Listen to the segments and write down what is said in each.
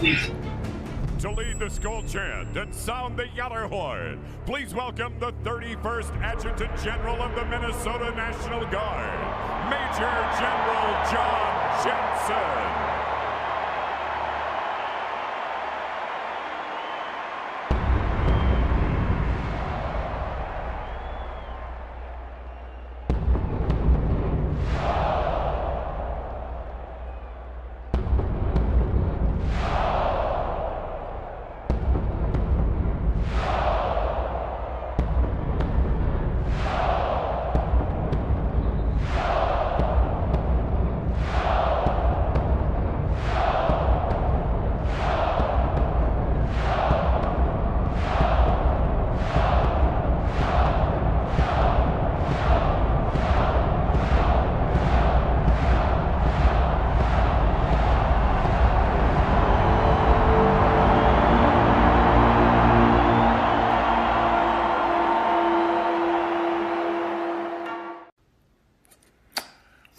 To lead the Skol chant and sound the Yaller horn, please welcome the 31st Adjutant General of the Minnesota National Guard, Major General John Jensen.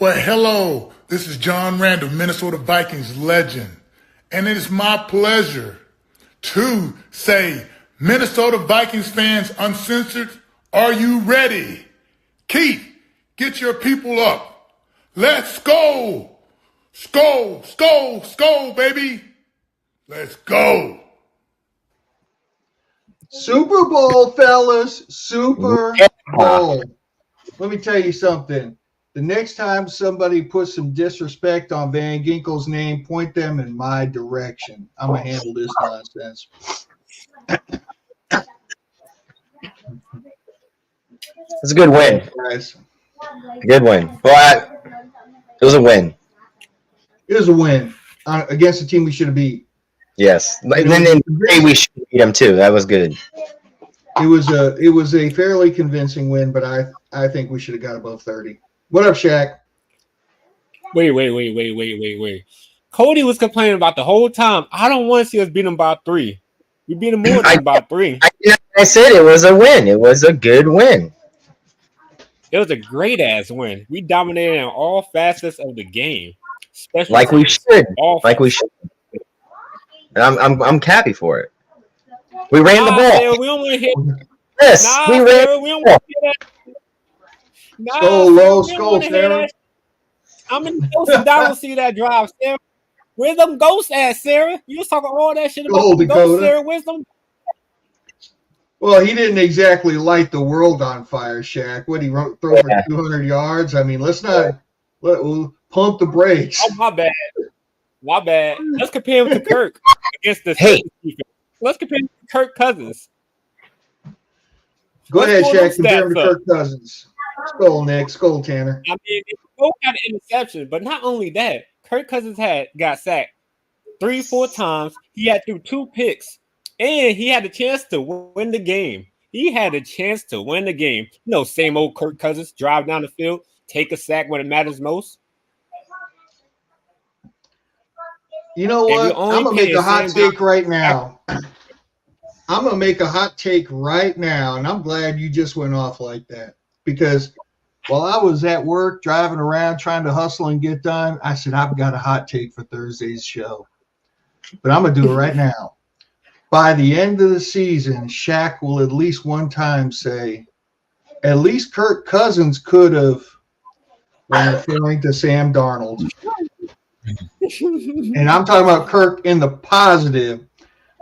Well, hello, this is John Randall, Minnesota Vikings legend, and it is my pleasure to say, Minnesota Vikings fans uncensored, are you ready? Keith, get your people up. Let's go. Skol, skol, skol, baby. Let's go. Super Bowl, fellas. Super Bowl. Let me tell you something. The next time somebody puts some disrespect on Van Ginkel's name, point them in my direction. I'm going to handle this nonsense. It's a good win. Guys. Good win. Well, it was a win. It was a win against a team we should have beat. Yes. And then we should beat them, too. That was good. It was a fairly convincing win, but I think we should have got above 30. What up, Shaq? Wait. Cody was complaining about the whole time. I don't want to see us beat them by 3. We beat them more than by 3. I said it was a win. It was a good win. It was a great ass win. We dominated in all facets of the game, especially like we should. And I'm happy for it. We ran the ball. Sarah, we don't want to hear. Yes, we ran. Sarah, we don't want to hear that. Skol low, Skol Sarah. I'm in the ghost down to see that drive, Sarah. Where them ghosts at, Sarah? You was talking all that shit about the ghosts, Sarah. Where's them? Well, he didn't exactly light the world on fire, Shaq. What, he throw for 200 yards? I mean, we'll pump the brakes. Oh, my bad. Let's compare him to Kirk against the defense. Let's compare him to Kirk Cousins. Go ahead, Shaq. Compare him to Kirk Cousins. Skol, Nick. Skol, Tanner. I mean, both had an interception, but not only that, Kirk Cousins got sacked 3-4 times. He had threw 2 picks, and he had a chance to win the game. Same old Kirk Cousins, drive down the field, take a sack when it matters most. You know what? I'm going to make a hot take right now. I'm going to make a hot take right now, and I'm glad you just went off like that. Because while I was at work, driving around, trying to hustle and get done, I said, I've got a hot take for Thursday's show. But I'm going to do it right now. By the end of the season, Shaq will at least one time say, at least Kirk Cousins could have, when referring to Sam Darnold. And I'm talking about Kirk in the positive.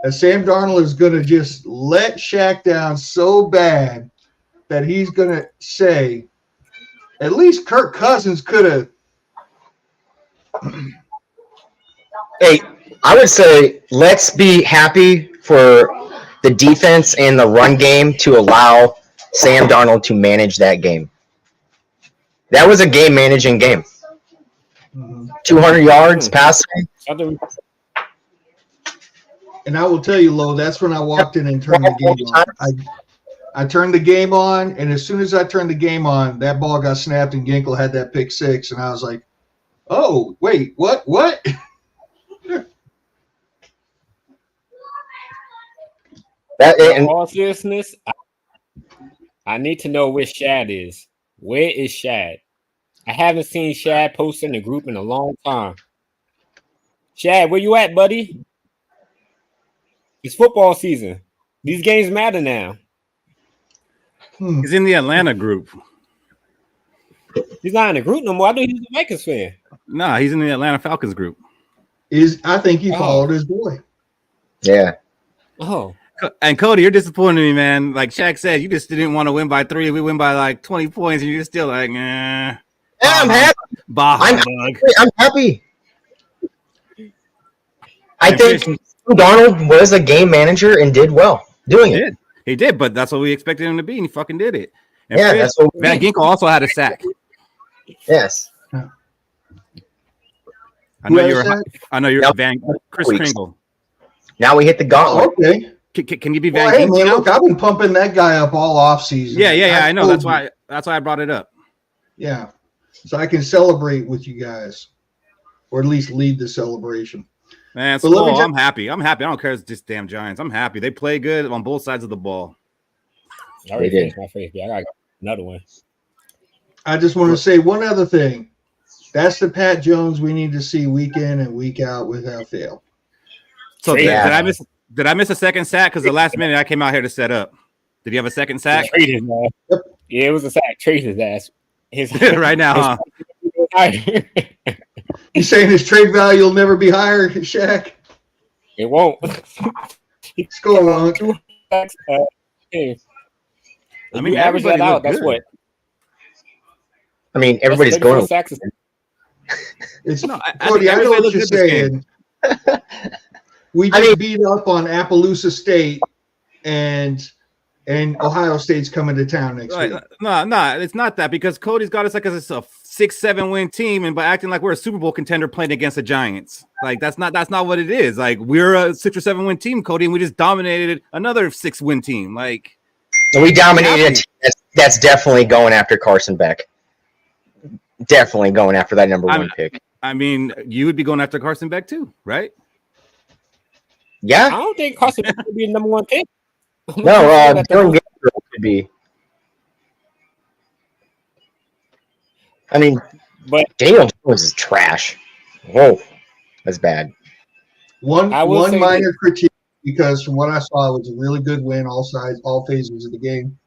That Sam Darnold is going to just let Shaq down so bad that he's going to say, at least Kirk Cousins could have. Hey, I would say let's be happy for the defense and the run game to allow Sam Darnold to manage that game. That was a game-managing game. 200 yards passing. And I will tell you, Lo, that's when I walked in and turned the game on. I turned the game on, and as soon as I turned the game on, that ball got snapped, and Ginkel had that pick 6, and I was like, oh, wait, what? In all seriousness, I need to know where Shad is. Where is Shad? I haven't seen Shad post in the group in a long time. Shad, where you at, buddy? It's football season. These games matter now. He's in the Atlanta group. He's not in the group no more. I think he's a Vikings fan. Nah, he's in the Atlanta Falcons group. I think he followed his boy. Yeah. Oh. And Cody, you're disappointing me, man. Like Shaq said, you just didn't want to win by 3. We win by like 20 points, and you're still like, Yeah, I'm happy. I'm happy. I think Darnold was a game manager and did well doing it. He did, but that's what we expected him to be, and he fucking did it. And yeah, that's what Van Ginkel also had a sack. Yes. I know you're Chris Kringle. Now we hit the gauntlet. Okay. Can you be Van Hey, Ginkel? man, look, I've been pumping that guy up all off season. Yeah. I know. That's why I brought it up. Yeah. So I can celebrate with you guys, or at least lead the celebration. Man, Skol, I'm happy. I don't care if it's just damn Giants. I'm happy. They play good on both sides of the ball. I already finished my face. Yeah, I got another one. I just want to say one other thing. That's the Pat Jones we need to see week in and week out without fail. So did I miss a second sack? Because the last minute I came out here to set up. Did you have a second sack? Yep. Yeah, it was a sack. Trade his ass. Right now, huh? You saying his trade value will never be higher, Shaq? It won't. Skol won't. I mean, average that out. That's what. I mean, everybody's going. It's Cody. I know what you're saying. We just beat up on Appaloosa State, and Ohio State's coming to town next week. No, it's not that, because Cody's got us like as a 6-7 win team, and by acting like we're a Super Bowl contender playing against the Giants. Like that's not what it is. Like we're a 6 or 7 win team, Cody, and we just dominated another 6 win team. Like we dominated. That's definitely going after Carson Beck. Definitely going after that number 1 pick. I mean, you would be going after Carson Beck too, right? Yeah. I don't think Carson Beck would be the number 1 pick. No, Dylan Gabriel could be. I mean, but Daniel Jones is trash. Whoa, that's bad. One minor critique, because from what I saw, it was a really good win, all sides, all phases of the game.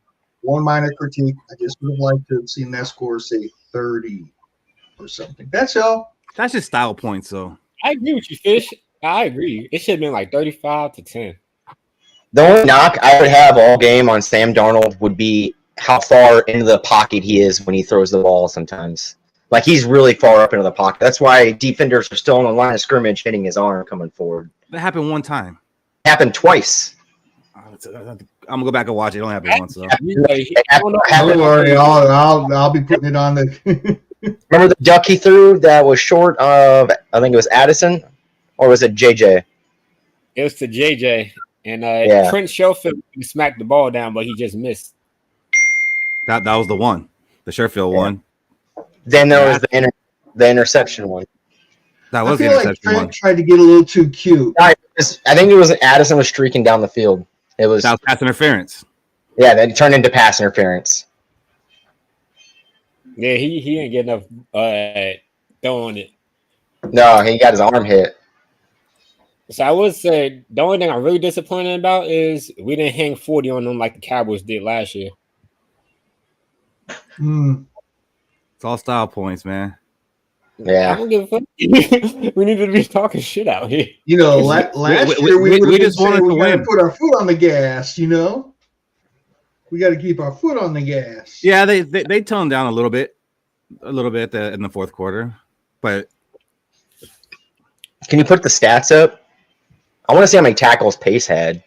One minor critique, I just would have liked to have seen that score say 30 or something. That's all. That's just style points, though. I agree with you, Fish. I agree. It should have been like 35-10. The only knock I would have all game on Sam Darnold would be how far into the pocket he is when he throws the ball sometimes. Like, he's really far up into the pocket. That's why defenders are still on the line of scrimmage hitting his arm coming forward. That happened one time. It happened twice. I'm going to go back and watch it. It only happened once, though. Don't worry. I'll be putting it on the... Remember the duck he threw that was short of, I think it was Addison? Or was it JJ? It was to JJ. And Trent Sherfield smacked the ball down, but he just missed. That was the one. The Sherfield one. Then there was the interception one. That was the interception like Trent one. Tried to get a little too cute. I think it was Addison was streaking down the field. That was pass interference. Yeah, then it turned into pass interference. Yeah, he ain't getting enough throwing it. No, he got his arm hit. So I would say the only thing I'm really disappointed about is we didn't hang 40 on them like the Cowboys did last year. It's all style points, man. Yeah. I don't give a fuck. We need to be talking shit out here. You know, last year we just wanted to win. Put our foot on the gas, you know? We got to keep our foot on the gas. Yeah, they toned down a little bit in the fourth quarter. But can you put the stats up? I want to see how many tackles Pace had.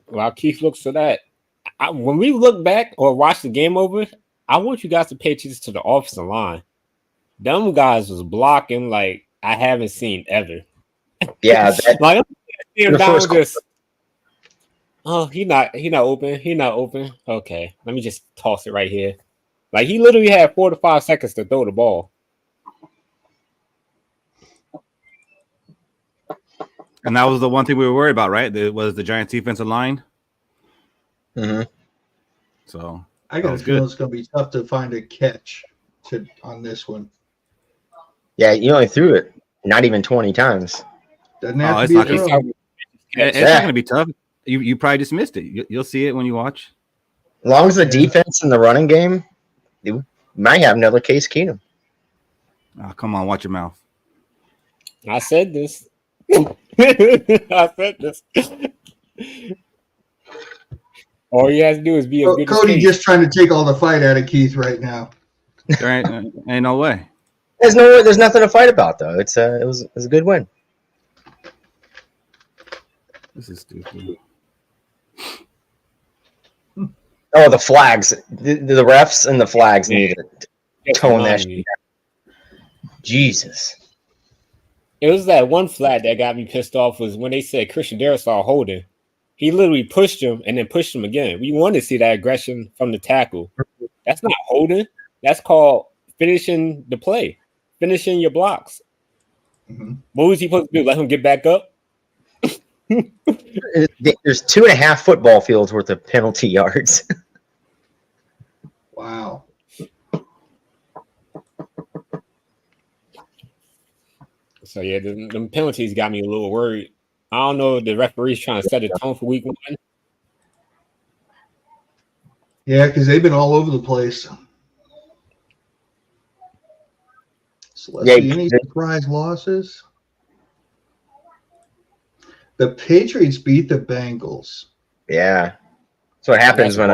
While Keith looks to that, when we look back or watch the game over, I want you guys to pay attention to the offensive line. Them guys was blocking like I haven't seen ever. Yeah, like he not open. Okay, let me just toss it right here. Like he literally had 4 to 5 seconds to throw the ball. And that was the one thing we were worried about, right? It was the Giants' defensive line. Mm-hmm. So I got a feeling it's going to be tough to find a catch on this one. Yeah, you only threw it not even 20 times. Doesn't have to be It's not going to be tough. You probably just missed it. You'll see it when you watch. As long as the defense and the running game, you might have another Case Keenum. Oh, come on, watch your mouth. I said this. I said this. All you have to do is be as good as Cody Case. just trying to take all the fight out of Keith right now. There ain't no way. There's nothing to fight about though. It was a good win. This is stupid. Oh, the flags. The refs and the flags need to tone that shit down. Jesus. It was that one flag that got me pissed off was when they said Christian Darrisaw holding. He literally pushed him and then pushed him again. We want to see that aggression from the tackle. That's not holding. That's called finishing the play, finishing your blocks. Mm-hmm. What was he supposed to do? Let him get back up? There's 2.5 football fields worth of penalty yards. Wow. So yeah, the penalties got me a little worried. I don't know if the referee's trying to set a tone for week 1. Yeah, because they've been all over the place. So let's see, any surprise losses? The Patriots beat the Bengals. Yeah. That's what happens when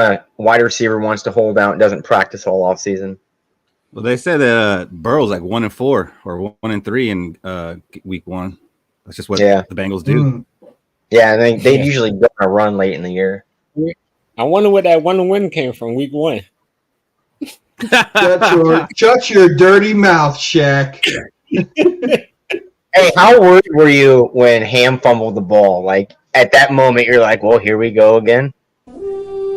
a wide receiver wants to hold out and doesn't practice all off season. Well, they said that Burrow's like 1-4 or 1-3 in week 1. That's just what the Bengals do. Yeah, and they usually go on a run late in the year. I wonder where that 1 win came from week 1. Shut your dirty mouth, Shaq. Hey, how worried were you when Ham fumbled the ball? Like, at that moment, you're like, well, here we go again.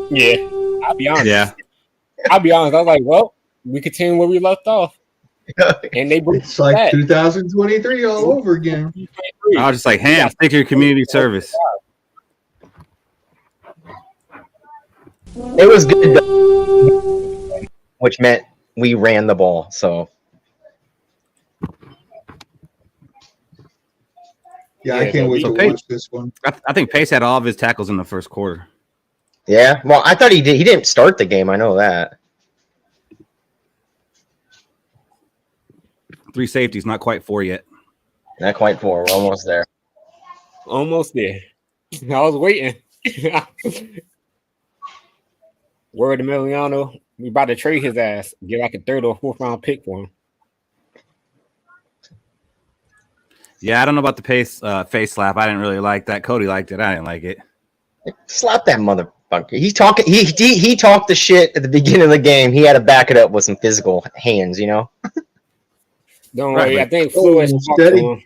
Yeah, I'll be honest. Yeah. I'll be honest. I was like, well, we continue where we left off. And it's like that. 2023 all over again. I was just like, Ham, stick to your community service. It was good, which meant we ran the ball. So, yeah, I can't wait to watch this one. I think Pace had all of his tackles in the first quarter. Yeah, well, I thought he did. He didn't start the game. I know that. 3 safeties, not quite 4 yet. Not quite 4. We're almost there. Almost there. I was waiting. Word to Emiliano, we about to trade his ass. Get like a 3rd or 4th round pick for him. Yeah, I don't know about the face slap. I didn't really like that. Cody liked it. I didn't like it. Slap that motherfucker. He's talking. He talked the shit at the beginning of the game. He had to back it up with some physical hands. You know. Don't worry. I think Flores talked to him.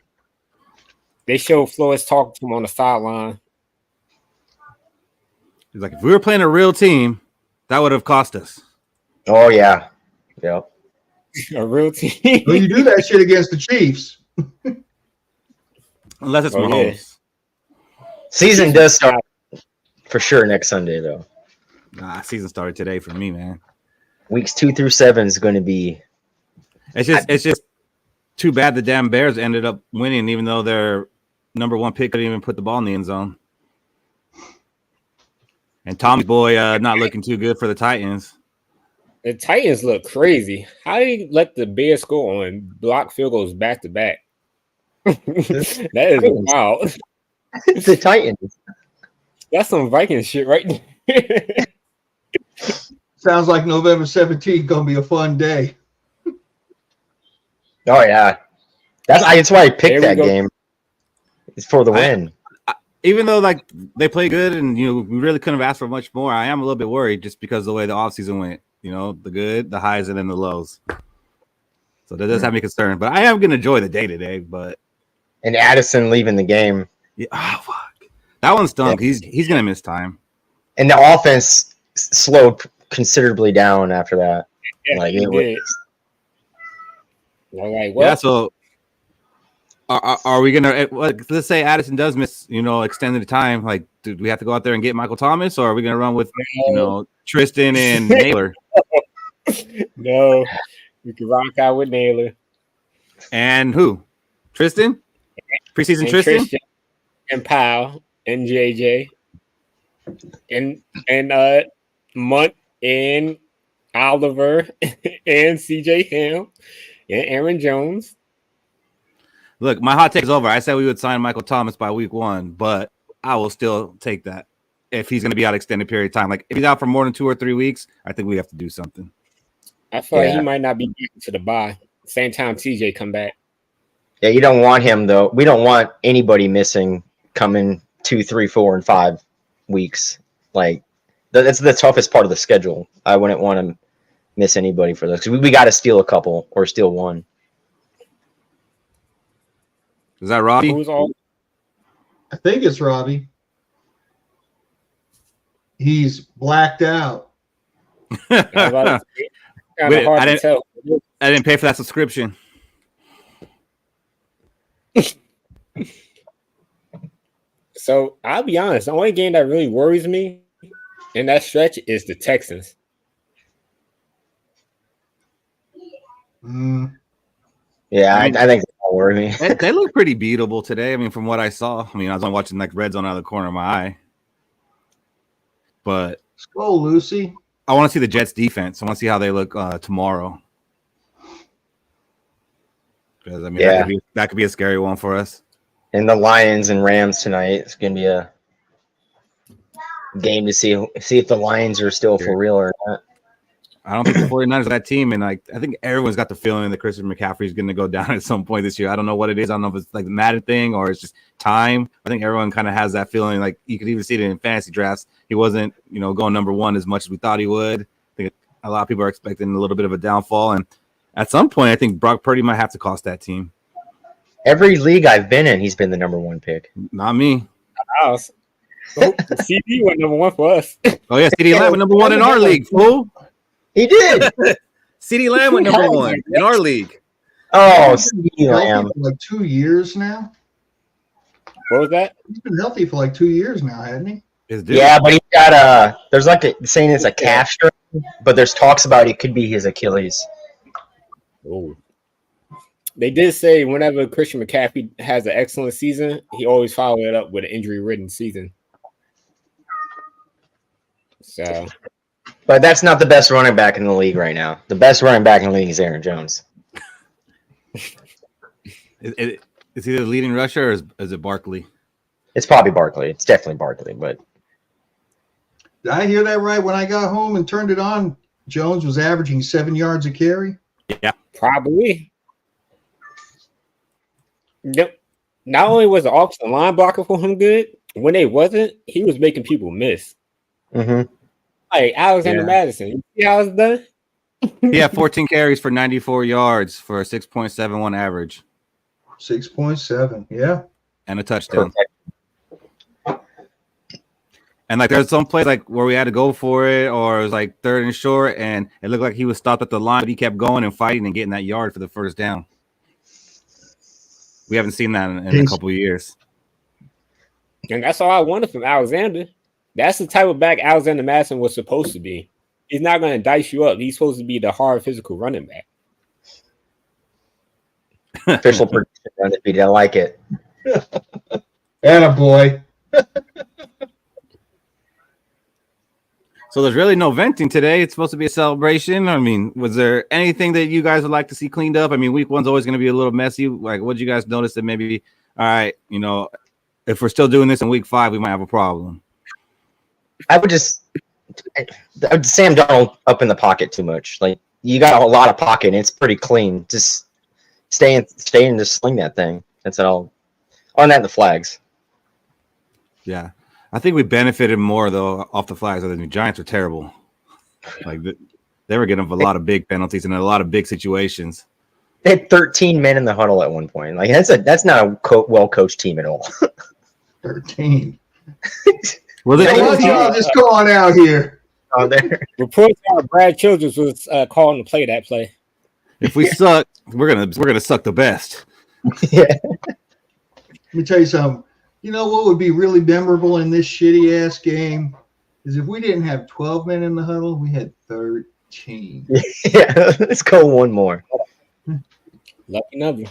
They showed Flores talking to him on the sideline. He's like, if we were playing a real team, that would have cost us. Oh yeah, yep. A real team. Well, you do that shit against the Chiefs. Unless it's Mahomes. Yeah. Season does start for sure next Sunday, though. Season started today for me, man. Weeks 2 through 7 is going to be. It's just too bad the damn Bears ended up winning, even though their number 1 pick couldn't even put the ball in the end zone. And Tommy Boy not looking too good for the Titans. The Titans look crazy. How do you let the Bears score on block field goals back to back? That is wild. It's the Titans. That's some Viking shit right there. Sounds like November 17th gonna be a fun day. Oh yeah, that's why I picked that game. It's for the win. Even though like they play good and we really couldn't have asked for much more, I am a little bit worried just because of the way the offseason went. The good, the highs, and then the lows. So that does have me concerned. But I am gonna enjoy the day today. But and Addison leaving the game. Yeah, fuck. That one stunk. Yeah. He's gonna miss time. And the offense slowed considerably down after that. Yeah, like it was. Like, well, yeah. So are we gonna? Let's say Addison does miss, extended time. Like, do we have to go out there and get Michael Thomas, or are we gonna run with, Tristan and Naylor? No, we can rock out with Naylor. And who? Tristan? Preseason Tristan? and Powell and JJ and Munt and Oliver and CJ Ham and Aaron Jones. Look, my hot take is over. I said we would sign Michael Thomas by week 1, but I will still take that if he's going to be out extended period of time. Like if he's out for more than 2 or 3 weeks, I think we have to do something. I feel like he might not be getting to the bye. Same time TJ come back. Yeah, you don't want him though. We don't want anybody missing coming 2, 3, 4, and 5 weeks. Like that's the toughest part of the schedule. I wouldn't want to miss anybody for this because we got to steal a couple or steal one. Is that Robbie? I think it's Robbie. He's blacked out. I didn't pay for that subscription. So I'll be honest, the only game that really worries me in that stretch is the Texans. Yeah, I think that'll worry me. They look pretty beatable today. I mean, from what I saw. I mean, I was only watching like red zone out of the corner of my eye. But Skol, Lucy. I want to see the Jets defense. I want to see how they look tomorrow. Because I mean, that could be a scary one for us. And the Lions and Rams tonight. It's gonna be a game to see if the Lions are still for real or not. I don't think the 49ers are that team, and like I think everyone's got the feeling that Christian McCaffrey is going to go down at some point this year. I don't know what it is. I don't know if it's like the Madden thing or it's just time. I think everyone kind of has that feeling. Like you could even see it in fantasy drafts. He wasn't, going number 1 as much as we thought he would. I think a lot of people are expecting a little bit of a downfall, and at some point, I think Brock Purdy might have to cost that team. Every league I've been in, he's been the number 1 pick. Not me. CD went number 1 for us. Oh yeah, CD Lamb went number 1 in our league, fool. He did. CD Lamb went number 1 in our league. Oh, CD Lamb. For like 2 years now. What was that? He's been healthy for like 2 years now, hasn't he? Yeah, but he got there's like saying it's a calf strain, but there's talks about it could be his Achilles. Oh. They did say whenever Christian McCaffrey has an excellent season, he always follows it up with an injury-ridden season. So, but that's not the best running back in the league right now. The best running back in the league is Aaron Jones. Is he the leading rusher or is it Barkley? It's probably Barkley. It's definitely Barkley. But did I hear that right? When I got home and turned it on, Jones was averaging 7 yards a carry. Yeah, probably. Yep. Not only was the offensive line blocker for him good, when they wasn't, he was making people miss. Mm-hmm. Like Alexander Madison, you see how it's done? He had 14 carries for 94 yards for a 6.71 average. 6.7, yeah. And a touchdown. Perfect. And like there's some plays like where we had to go for it, or it was like 3rd and short, and it looked like he was stopped at the line, but he kept going and fighting and getting that yard for the first down. We haven't seen that in a couple of years. And that's all I wanted from Alexander. That's the type of back Alexander Madison was supposed to be. He's not going to dice you up. He's supposed to be the hard physical running back. Official prediction undefeated. I like it. Attaboy. So there's really no venting today. It's supposed to be a celebration. I mean, was there anything that you guys would like to see cleaned up? I mean, week 1's always going to be a little messy. Like, what did you guys notice that maybe, all right, if we're still doing this in week 5, we might have a problem? I would Sam Darnold up in the pocket too much. Like, you got a lot of pocket, and it's pretty clean. Just stay in, just sling that thing. That's all. On that, the flags. Yeah. I think we benefited more, though, off the flags. The Giants were terrible. Like, they were getting a lot of big penalties and a lot of big situations. They had 13 men in the huddle at one point. Like, that's not a well-coached team at all. 13. Well, y'all just go on out here. Reports are Brad Childress was calling to play that play. If we suck, we're gonna suck the best. Yeah. Let me tell you something. You know what would be really memorable in this shitty ass game is if we didn't have 12 men in the huddle, we had 13. Yeah, let's go one more. Lucky number.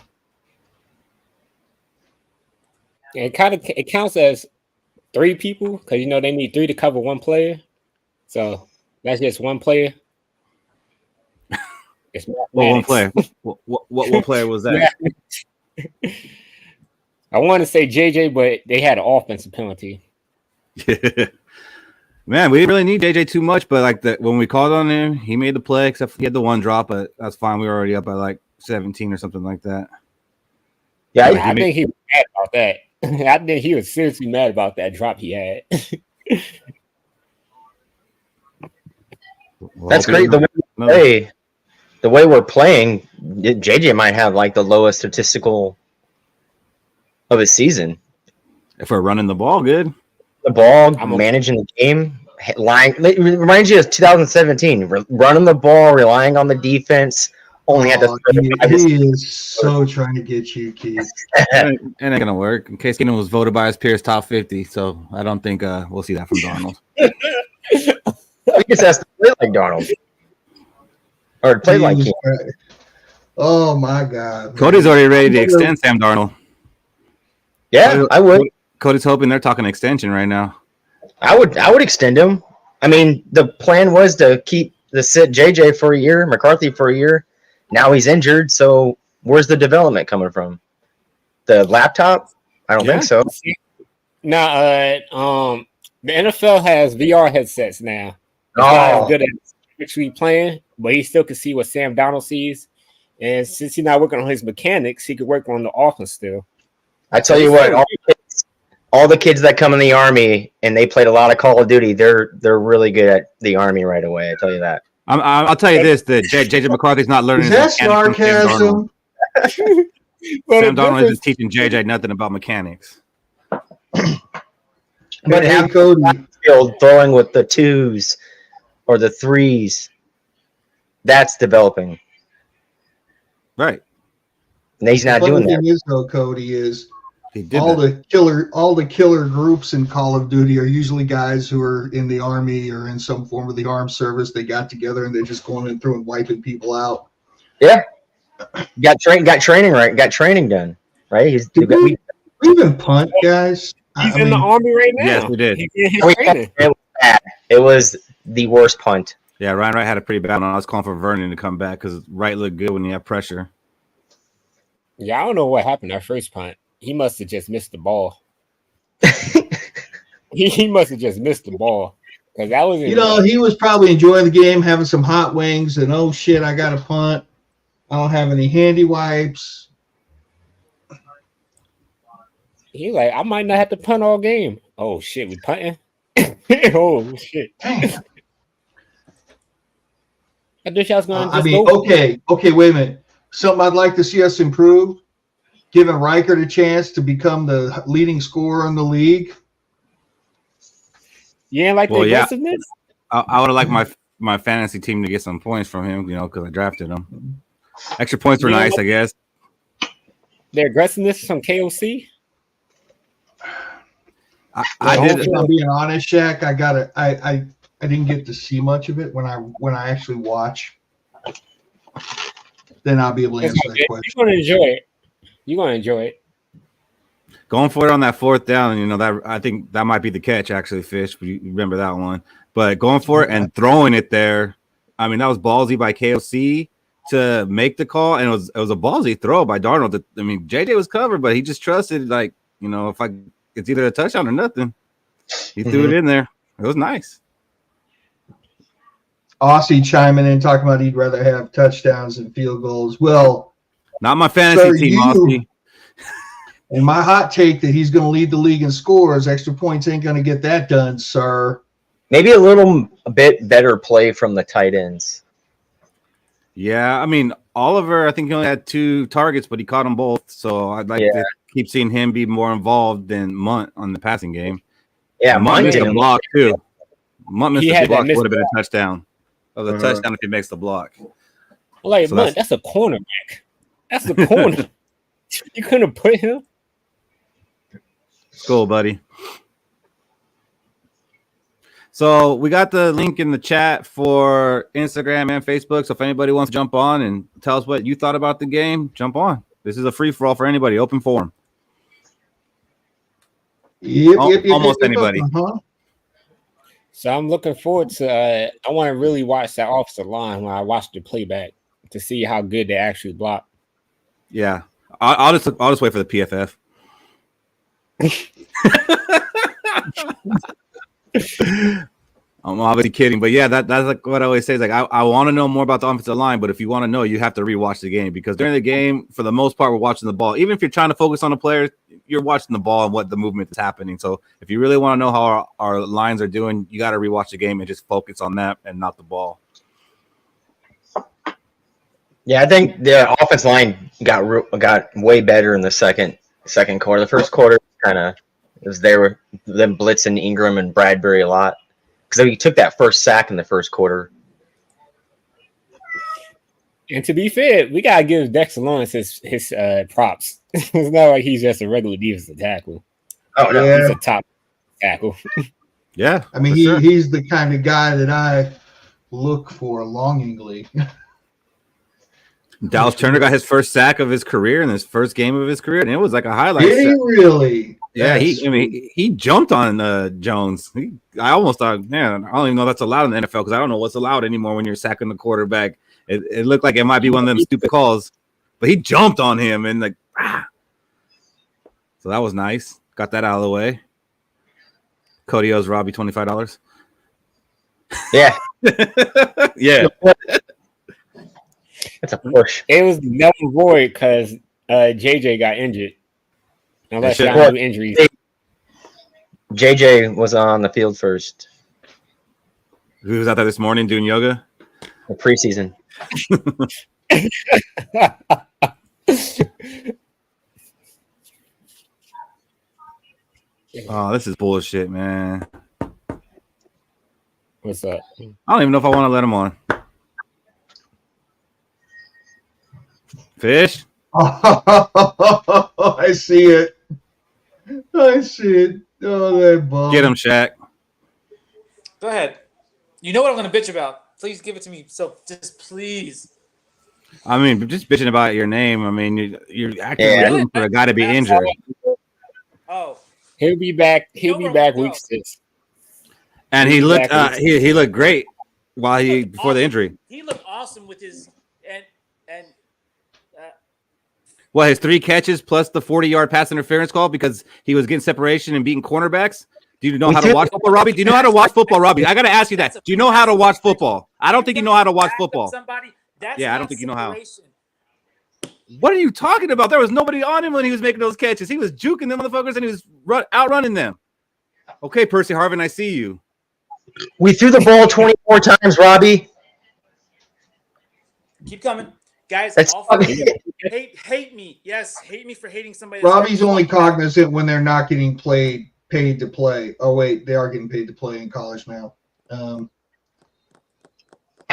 It counts as 3 people because they need 3 to cover 1 player. So that's just 1 player. It's well, 1 player. What player was that? I want to say JJ, but they had an offensive penalty. Man, we didn't really need JJ too much, but like when we called on him, he made the play. Except he had the 1 drop, but that's fine. We were already up by like 17 or something like that. Yeah, I think he was mad about that. I think he was seriously mad about that drop he had. That's great. The way we're playing, JJ might have like the lowest statistical of his season. If we're running the ball good. The ball, managing the game, it reminds you of 2017. Running the ball, relying on the defense. Only had to. He is so trying to get you, Keith. It ain't gonna work. Case Keenum was voted by his peers top 50, so I don't think we'll see that from Darnold. He just has to play like Darnold, or play like him. Oh my God! Cody's already ready to extend Sam Darnold. Yeah, I would. Cody's hoping they're talking extension right now. I would extend him. I mean, the plan was to sit JJ for a year, McCarthy for a year. Now he's injured, so where's the development coming from? The laptop? I don't think so. Now, the NFL has VR headsets now. It's not as good as actually playing, but he still can see what Sam Darnold sees. And since he's not working on his mechanics, he could work on the offense still. I tell you what, all the kids that come in the Army and they played a lot of Call of Duty, they're really good at the Army right away. I tell you that. I'll tell you this: that JJ McCarthy's not learning. Is that sarcasm? Sam Darnold isn't teaching JJ nothing about mechanics. But have Cody throwing with the 2s or the 3s, that's developing, right? And he's not doing that. The thing is, though, Cody, is all the killer groups in Call of Duty are usually guys who are in the Army or in some form of the armed service. They got together and they're just going in through and wiping people out. Yeah, got training right. Got training done right. We even punt, guys. He's in the Army right now. Yes, we did. It was the worst punt. Yeah, Ryan Wright had a pretty bad one. I was calling for Vernon to come back because Wright looked good when he had pressure. Yeah, I don't know what happened that first punt. He must have just missed the ball. he must have just missed the ball because that was. He was probably enjoying the game, having some hot wings, and oh shit, I got a punt. I don't have any handy wipes. He's like, I might not have to punt all game. Oh shit, we punting. Oh shit. I wish I was going to okay, wait a minute. Something I'd like to see us improve, giving Reichert a chance to become the leading scorer in the league. Yeah, the aggressiveness? I would have liked my fantasy team to get some points from him, because I drafted him. Extra points were nice, I guess. The aggressiveness from KOC? I did. If I'm being honest, Shaq, I didn't get to see much of it when I actually watch. Then I'll be able to answer that question. You're going to enjoy it. You're going to enjoy it. Going for it on that 4th down, that I think that might be the catch, actually, Fish. You remember that one. But going for it and throwing it there, I mean, that was ballsy by KOC to make the call, and it was a ballsy throw by Darnold. I mean, JJ was covered, but he just trusted, if it's either a touchdown or nothing. He threw it in there. It was nice. Aussie chiming in, talking about he'd rather have touchdowns than field goals. Well, not my fantasy team, Aussie. And my hot take that he's going to lead the league in scores. Extra points ain't going to get that done, sir. Maybe a bit better play from the tight ends. Yeah, I mean, Oliver, I think he only had 2 targets, but he caught them both. So I'd like to keep seeing him be more involved than Munt on the passing game. Yeah, Munt missed a block too. Munt missed a block. Would have been a touchdown. It was a touchdown if he makes the block. Munt, that's a cornerback. That's a corner. You couldn't put him. Cool, buddy. So we got the link in the chat for Instagram and Facebook. So if anybody wants to jump on and tell us what you thought about the game, jump on. This is a free-for-all for anybody, open forum. Almost anybody. So I'm looking forward to. I want to really watch that offensive line when I watch the playback to see how good they actually block. Yeah, I'll just wait for the PFF. I'm obviously kidding, but yeah, that's like what I always say. Is like I want to know more about the offensive line, but if you want to know, you have to rewatch the game because during the game, for the most part, we're watching the ball. Even if you're trying to focus on the players, you're watching the ball and what the movement is happening. So if you really want to know how our lines are doing, you got to rewatch the game and just focus on that and not the ball. Yeah, I think the offense line got way better in the second quarter. The first quarter kind of was there with them blitzing Ingram and Bradbury a lot because he took that first sack in the first quarter. And to be fair, we gotta give Dexter Lawrence his props. It's not like he's just a regular defensive tackle. Oh no, he's a top tackle. Yeah, I mean he's the kind of guy that I look for longingly. Dallas Turner got his first sack of his career in his first game of his career, and it was like a highlight. Did he really? Yeah, he jumped on Jones. I almost thought, man, I don't even know that's allowed in the NFL because I don't know what's allowed anymore when you're sacking the quarterback. It looked like it might be one of them stupid calls, but he jumped on him and like, so that was nice. Got that out of the way. Cody owes Robbie $25. Yeah, yeah. It's a push. It was null and void because JJ got injured. Unless y'all knew injuries. JJ was on the field first. Who was out there this morning doing yoga? The preseason. Oh, this is bullshit, man. What's up? I don't even know if I want to let him on. Fish? I see it. I see it. Oh, that ball. Get him, Shaq. Go ahead. You know what I'm going to bitch about. Please give it to me. So just please. I mean, just bitching about your name. I mean, you're actively looking for a guy to be injured. Oh. He'll be back. He'll be back week 6. And he looked he looked great before the injury. He looked awesome with his his 3 catches plus the 40-yard pass interference call because he was getting separation and beating cornerbacks. Do you know how to watch football, Robbie? Do you know how to watch football, Robbie? I got to ask you that. Do you know how to watch football? I don't think you know how to watch football. Yeah, I don't think you know how. What are you talking about? There was nobody on him when he was making those catches. He was juking them motherfuckers and he was outrunning them. Okay, Percy Harvin, I see you. We threw the ball 24 times, Robbie. Keep coming. Guys, hate me. Yes, hate me for hating somebody. Robbie's only cognizant when they're not getting paid to play. Oh, wait, they are getting paid to play in college now. I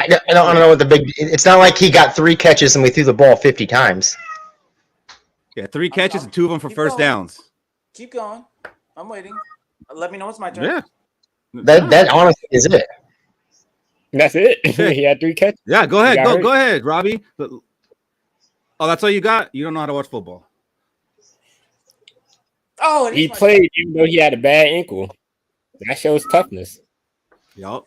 don't know what the big. It's not like he got 3 catches and we threw the ball 50 times. Yeah, 3 catches and 2 of them for first downs. Keep going. I'm waiting. Let me know it's my turn. Yeah. That honestly is it. That's it. He had 3 catches. Yeah, go ahead. Go ahead, Robbie. Oh, that's all you got? You don't know how to watch football. Oh, he played even though he had a bad ankle. That shows toughness. Yup.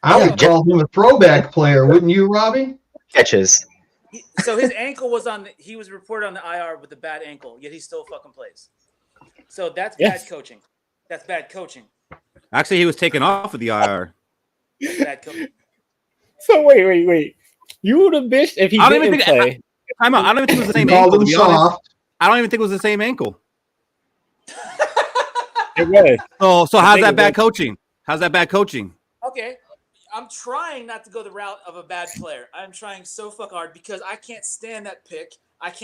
I would call him a throwback player, wouldn't you, Robbie? Catches. So his ankle was he was reported on the IR with a bad ankle, yet he still fucking plays. So that's bad coaching. That's bad coaching. Actually, he was taken off of the IR. Bad coaching. So wait. You would have bitched if he didn't play. I don't even think it was the same ankle, to be honest. I don't even think it was the same ankle. It was. So how's that bad coaching? How's that bad coaching? Okay. I'm trying not to go the route of a bad player. I'm trying so fuck hard because I can't stand that pick.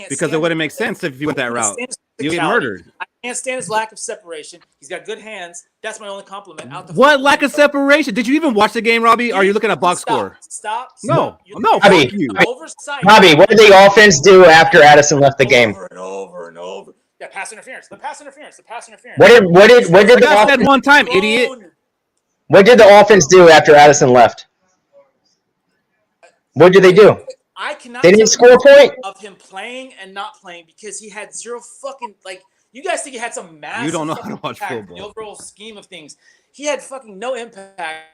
Because it wouldn't make sense if you went that route. You get murdered. I can't stand his lack of separation. He's got good hands. That's my only compliment. What lack of separation? Did you even watch the game, Robbie? Or are you looking at box score? Stop. No. Robbie, oversight. Robbie, what did the offense do after Addison left the game? Over and over. Yeah, pass interference. The pass interference. What did the offense said one time, idiot? What did the offense do after Addison left? What did they do? I cannot. They didn't score a point of him playing and not playing because he had zero fucking You guys think he had some massive You don't know how to watch impact in football. the overall scheme of things. He had fucking no impact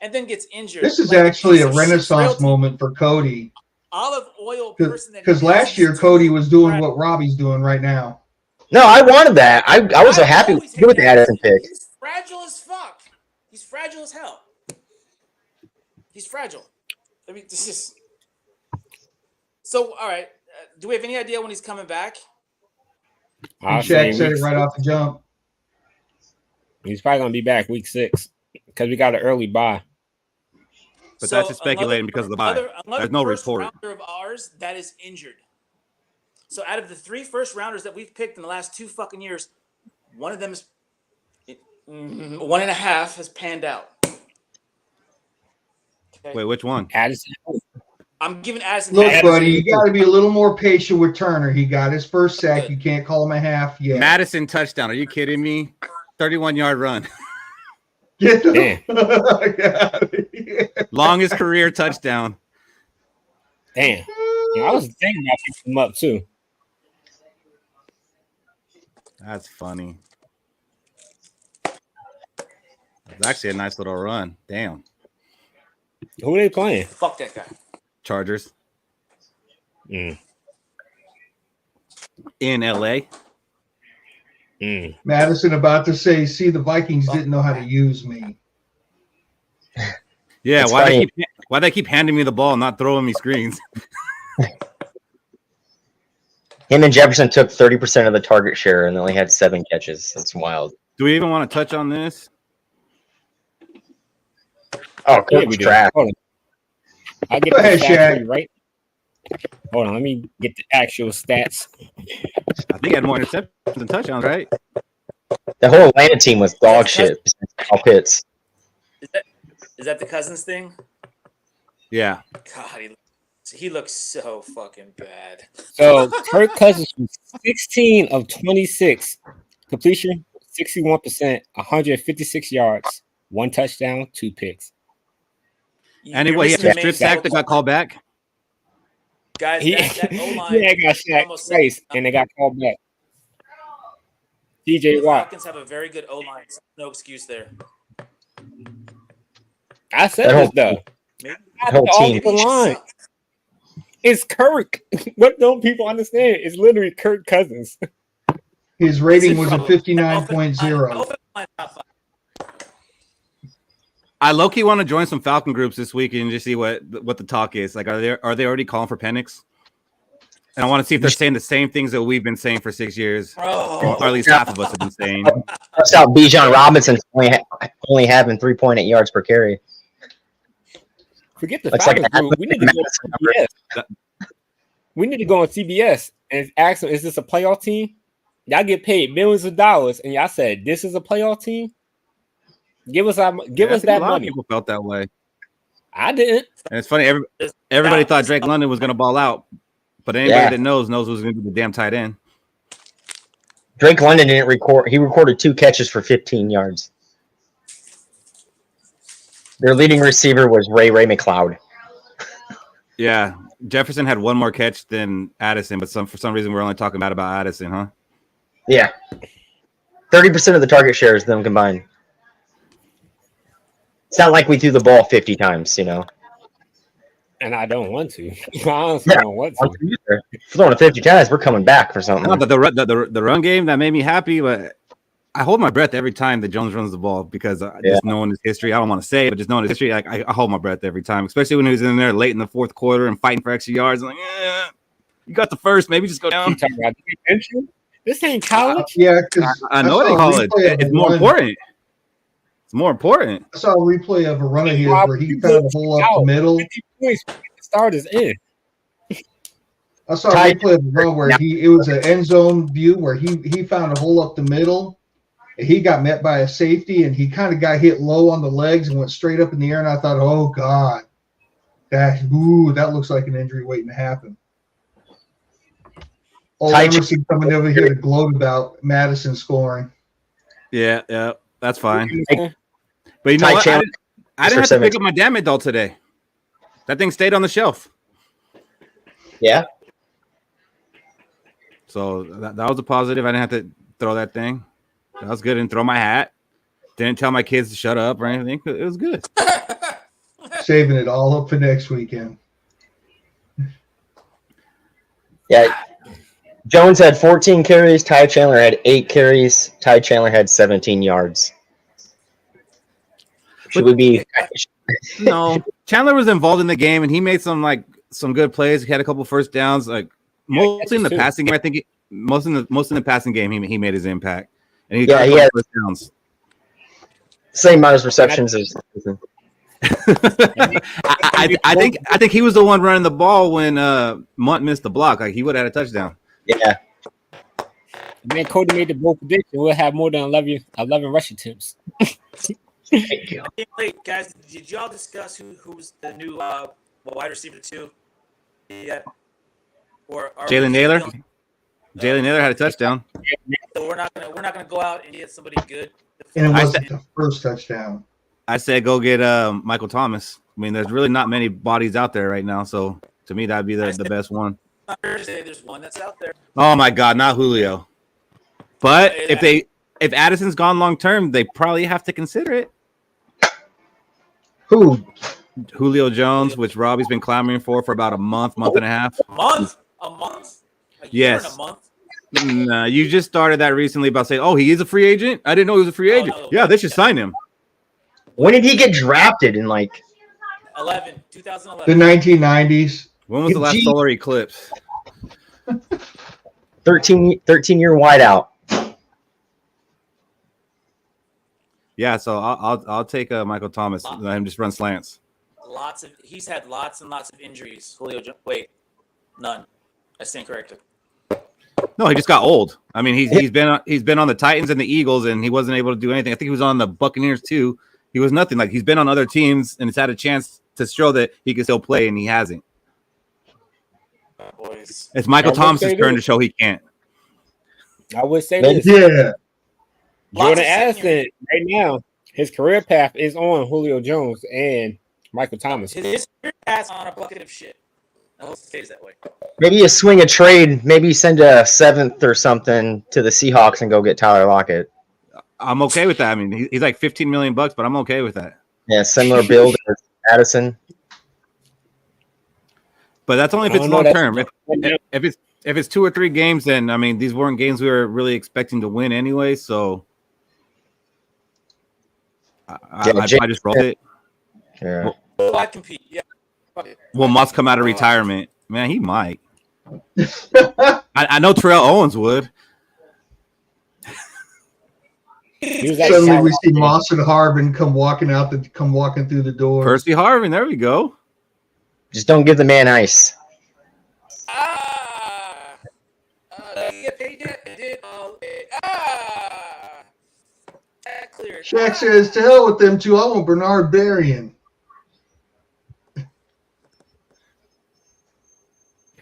and then gets injured. This is like actually a piece of shit renaissance frailty moment for Cody. Olive oil person that Because last year Cody was doing what Robbie's doing right now. No, I wanted that. I was so happy with the Addison pick. He's fragile as fuck. He's fragile as hell. He's fragile. I mean, this is so. All right. Do we have any idea when he's coming back? Shaq said it right off the jump. He's probably gonna be back week 6 because we got an early bye. But that's just speculating because of the bye. There's no report. Rounder of ours that is injured. So out of the 3 first rounders that we've picked in the last 2 fucking years, one of them is 1.5 has panned out. Okay. Wait, which one? Addison. I'm giving Addison. Look, buddy, you got to be a little more patient with Turner. He got his first sack. You can't call him a half yet. Madison touchdown. Are you kidding me? 31-yard run. Get the fuck out of here. Longest career touchdown. Damn. Yeah, I was thinking about picking him up too. That's funny. It's actually a nice little run. Damn. Who are they playing? Fuck that guy. Chargers. Mm. In LA. Mm. Madison about to say, see, the Vikings didn't know how to use me. Yeah, It's why they keep handing me the ball and not throwing me screens? Him and Jefferson took 30% of the target share and only had 7 catches. That's wild. Do we even want to touch on this? Oh, Kirk's trash. Hold on. I'll get Go the ahead, stats Shaq. for you, right? Hold on, let me get the actual stats. I think he had more interceptions than touchdowns, right? The whole Atlanta team was dog shit. All Pitts. Is that the Cousins thing? Yeah. God, he looks so fucking bad. So Kirk Cousins was 16 of 26, completion 61%, 156 yards, 1 touchdown, 2 picks. Anyway, he had a strip sack that got called back. Guys, that O-line. Yeah, got sacked twice, and they got called back. DJ The Watt. Falcons have a very good O-line. So no excuse there. I said this though. Maybe whole team. The line. It's Kirk. What don't people understand? It's literally Kirk Cousins. His rating was a 59.0. I low-key want to join some Falcon groups this week and just see what the talk is. Like, are they already calling for Penix? And I want to see if they're saying the same things that we've been saying for 6 years, or at least half of us have been saying. That's how Bijan Robinson's only having 3.8 yards per carry. Forget the Looks Falcons like group. We need to go on CBS. We need to go on CBS and ask them, is this a playoff team? Y'all get paid millions of dollars, and y'all said this is a playoff team? Give us that A lot money. of people felt that way. I didn't. And it's funny, everybody thought Drake London was going to ball out, but anybody that knows who's going to be the damn tight end. Drake London didn't record. He recorded 2 catches for 15 yards. Their leading receiver was Ray McLeod. Yeah, Jefferson had 1 more catch than Addison, but for some reason we're only talking about Addison, huh? Yeah. 30% of the target share is them combined. It's not like we threw the ball 50 times, you know. And I don't want to. I honestly don't want to. If we're throwing it 50 times, we're coming back for something. No, the run game, that made me happy, but I hold my breath every time that Jones runs the ball because just knowing his history, I don't want to say it, but just knowing his history, I hold my breath every time, especially when he was in there late in the 4th quarter and fighting for extra yards. I'm like, you got the first, maybe just go down. This ain't college. Yeah, because I know it ain't college. It's more important. It's more important. I saw a replay of a run of his where he found a hole up the middle. 50 points. The starters in. I saw a replay of a run where it was an end zone view where he found a hole up the middle. And he got met by a safety, and he kind of got hit low on the legs and went straight up in the air. And I thought, oh God, that looks like an injury waiting to happen. Old Emerson coming over here to gloat about Madison scoring. Yeah, that's fine. But you know what? I didn't have to pick up my damn it doll today. That thing stayed on the shelf. Yeah. So that was a positive. I didn't have to throw that thing. That was good. Didn't throw my hat. Didn't tell my kids to shut up or anything. It was good. Saving it all up for next weekend. Yeah. Jones had 14 carries. Ty Chandler had 8 carries. Ty Chandler had 17 yards. Should we be? No, Chandler was involved in the game, and he made some good plays. He had a couple first downs, mostly in the passing game. I think most in the passing game, he made his impact, and he had first downs. Same amount of receptions as. I think he was the one running the ball when Munt missed the block. Like he would have had a touchdown. Yeah. Man, Cody made the bold prediction. We'll have more than 11 rush attempts. Thank you. Wait, guys, did y'all discuss who's the new wide receiver 2? Yeah. Or Jalen Naylor? Jalen Naylor had a touchdown. So we're not gonna go out and get somebody good. And it wasn't the first touchdown. I said go get Michael Thomas. I mean, there's really not many bodies out there right now, so to me that'd be the best one. Thursday, there's one that's out there. Oh my God, not Julio. But if Addison's gone long term, they probably have to consider it. Who? Julio Jones, which Robbie's been clamoring for about a month and a half. A month? Yes. A month? Nah, you just started that recently about saying, "Oh, he is a free agent." I didn't know he was a free agent. No. Yeah, they should sign him. When did he get drafted? In 2011. The 1990s. When was the last solar eclipse? 13-year wideout. Yeah, so I'll take Michael Thomas. Let him just run slants. He's had lots and lots of injuries. Julio, wait, none. I stand corrected. No, he just got old. I mean, he's been on the Titans and the Eagles, and he wasn't able to do anything. I think he was on the Buccaneers too. He was nothing. Like he's been on other teams and has had a chance to show that he can still play, and he hasn't. Boys. It's Michael Thomas's turn to show he can't. I would say this. Yeah. Jordan Addison, right now, his career path is on Julio Jones and Michael Thomas. His career path on a bucket of shit. I hope it stays that way. Maybe you swing a trade. Maybe you send a 7th or something to the Seahawks and go get Tyler Lockett. I'm okay with that. I mean, he's like $15 million, but I'm okay with that. Yeah, similar build as Addison. But that's only if it's long term. If it's 2 or 3 games, then I mean, these weren't games we were really expecting to win anyway. So I just rolled it. Yeah. Well, I compete. Yeah. Will Moss come out of retirement? Man, he might. I know Terrell Owens would. Suddenly we see Moss and Harvin come walking through the door. Percy Harvin, there we go. Just don't give the man ice. Shaq says, to hell with them two. I want Bernard Berrien.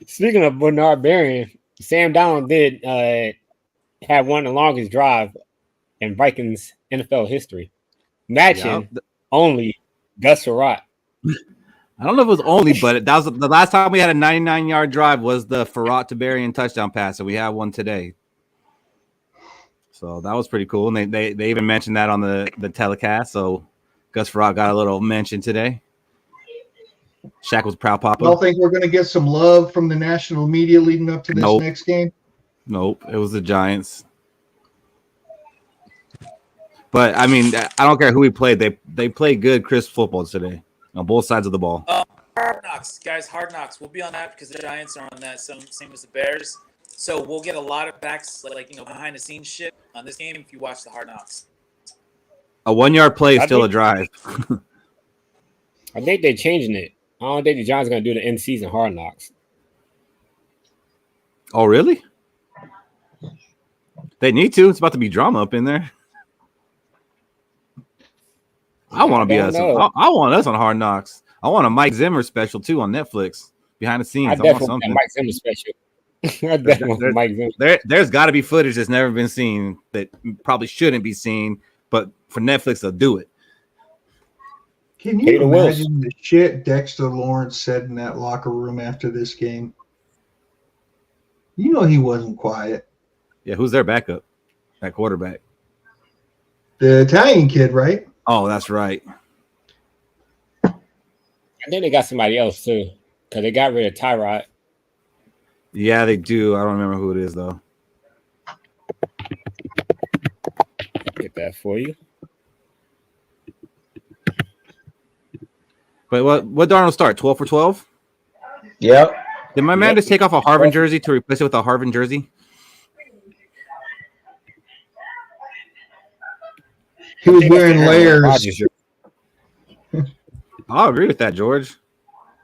Speaking of Bernard Berrien, Sam Darnold did have one of the longest drive in Vikings NFL history, matching only Gus Surratt. I don't know if it was only, but that was the last time we had a 99-yard drive was the Surratt to Berrien touchdown pass, and we have one today. So that was pretty cool, and they even mentioned that on the telecast. So Gus Surratt got a little mention today. Shaq was proud papa. Y'all think we're going to get some love from the national media leading up to this next game? Nope, it was the Giants. But I mean, I don't care who we played. They played good, crisp football today on both sides of the ball. Hard Knocks, guys. Hard Knocks. We'll be on that because the Giants are on that same as the Bears. So we'll get a lot of behind the scenes shit on this game if you watch the Hard Knocks. A 1-yard play is still a drive. I think they're changing it. I don't think the Giants are going to do the end season Hard Knocks. Oh, really? They need to. It's about to be drama up in there. I want to be us. I want us on Hard Knocks. I want a Mike Zimmer special too on Netflix behind the scenes. I definitely want a Mike Zimmer special. I definitely want Mike Zimmer. There's got to be footage that's never been seen that probably shouldn't be seen, but for Netflix they'll do it. Can you imagine the shit Dexter Lawrence said in that locker room after this game? You know he wasn't quiet. Yeah, who's their backup? That quarterback. The Italian kid, right? Oh, that's right. I think they got somebody else too, because they got rid of Tyrod. Yeah, they do. I don't remember who it is though. Get that for you. But what Darnold start? 12 for 12? Yep. Did my man just take off a Harvin jersey to replace it with a Harvin jersey? He was wearing layers. I'll agree with that, George.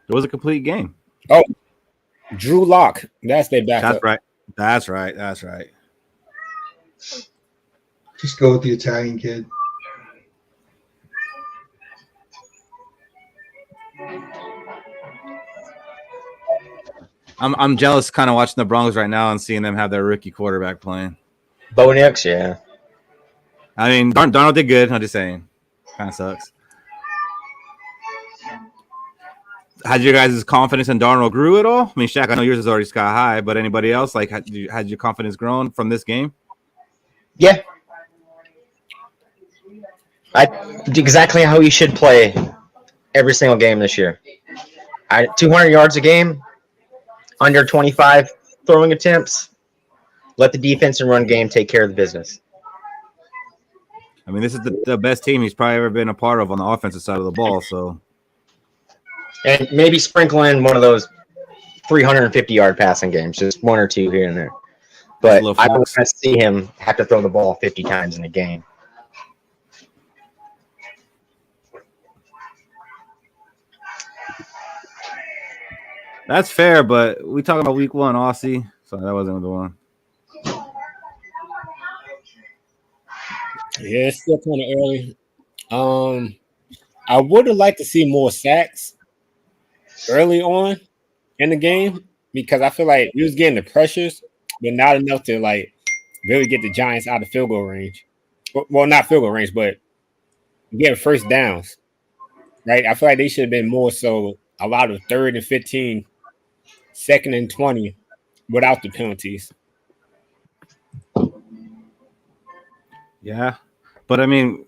It was a complete game. Oh, Drew Lock. That's their backup. That's right. That's right. Just go with the Italian kid. I'm jealous kind of watching the Broncos right now and seeing them have their rookie quarterback playing. Bo Nix, yeah. I mean, Darnold did good. I'm just saying. Kind of sucks. Had your guys' confidence in Darnold grew at all? I mean, Shaq, I know yours is already sky high, but anybody else, like, had your confidence grown from this game? Yeah. Exactly how he should play every single game this year. 200 yards a game, under 25 throwing attempts. Let the defense and run game take care of the business. I mean, this is the best team he's probably ever been a part of on the offensive side of the ball. So, and maybe sprinkle in one of those 350-yard passing games, just one or two here and there. But I don't want to see him have to throw the ball 50 times in a game. that's fair, but we talking about week one, Aussie. So that wasn't the one. Yeah, it's still kind of early. I would have liked to see more sacks early on in the game because I feel like we was getting the pressures, but not enough to like really get the Giants out of field goal range. Well, not field goal range, but getting first downs. Right? I feel like they should have been more so a lot of 3rd and 15, 2nd and 20 without the penalties. Yeah, but I mean,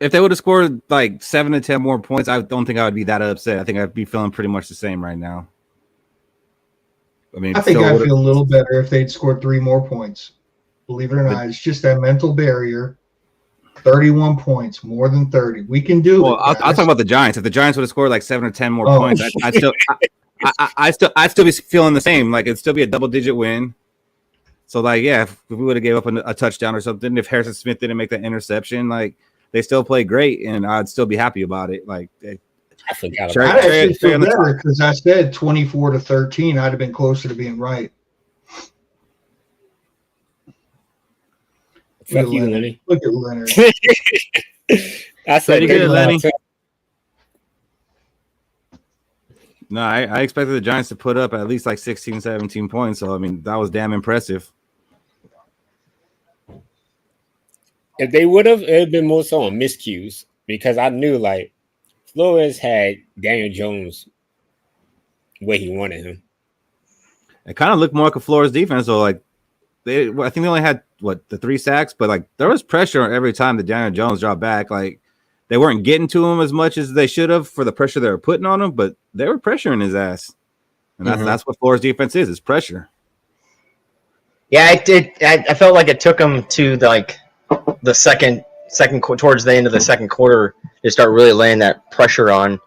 if they would have scored like 7 to 10 more points, I don't think I would be that upset. I think I'd be feeling pretty much the same right now. I think I'd feel a little better if they'd scored 3 more points. Believe it or not, it's just that mental barrier. 31 points, more than 30. We can do it. I'll talk about the Giants. If the Giants would have scored like 7 or 10 more points, I'd still be feeling the same. Like it'd still be a double-digit win. So like, yeah, if we would have gave up a touchdown or something, if Harrison Smith didn't make that interception, like they still play great, and I'd still be happy about it. Like I forgot about it. I actually feel better because I said 24-13. I'd have been closer to being right. Fuck you, Lenny. Look at Leonard. I said good, Lenny. No, I expected the Giants to put up at least like 16, 17 points. So, I mean, that was damn impressive. If they would have, it would have been more so on miscues because I knew like Flores had Daniel Jones where he wanted him. It kind of looked more like a Flores defense. So, like, I think they only had, the 3 sacks? But, like, there was pressure every time that Daniel Jones dropped back. Like, they weren't getting to him as much as they should have for the pressure they were putting on him, but they were pressuring his ass. And that's what Flores defense is pressure. Yeah, it did. I felt like it took them to the second towards the end of the second quarter to start really laying that pressure on.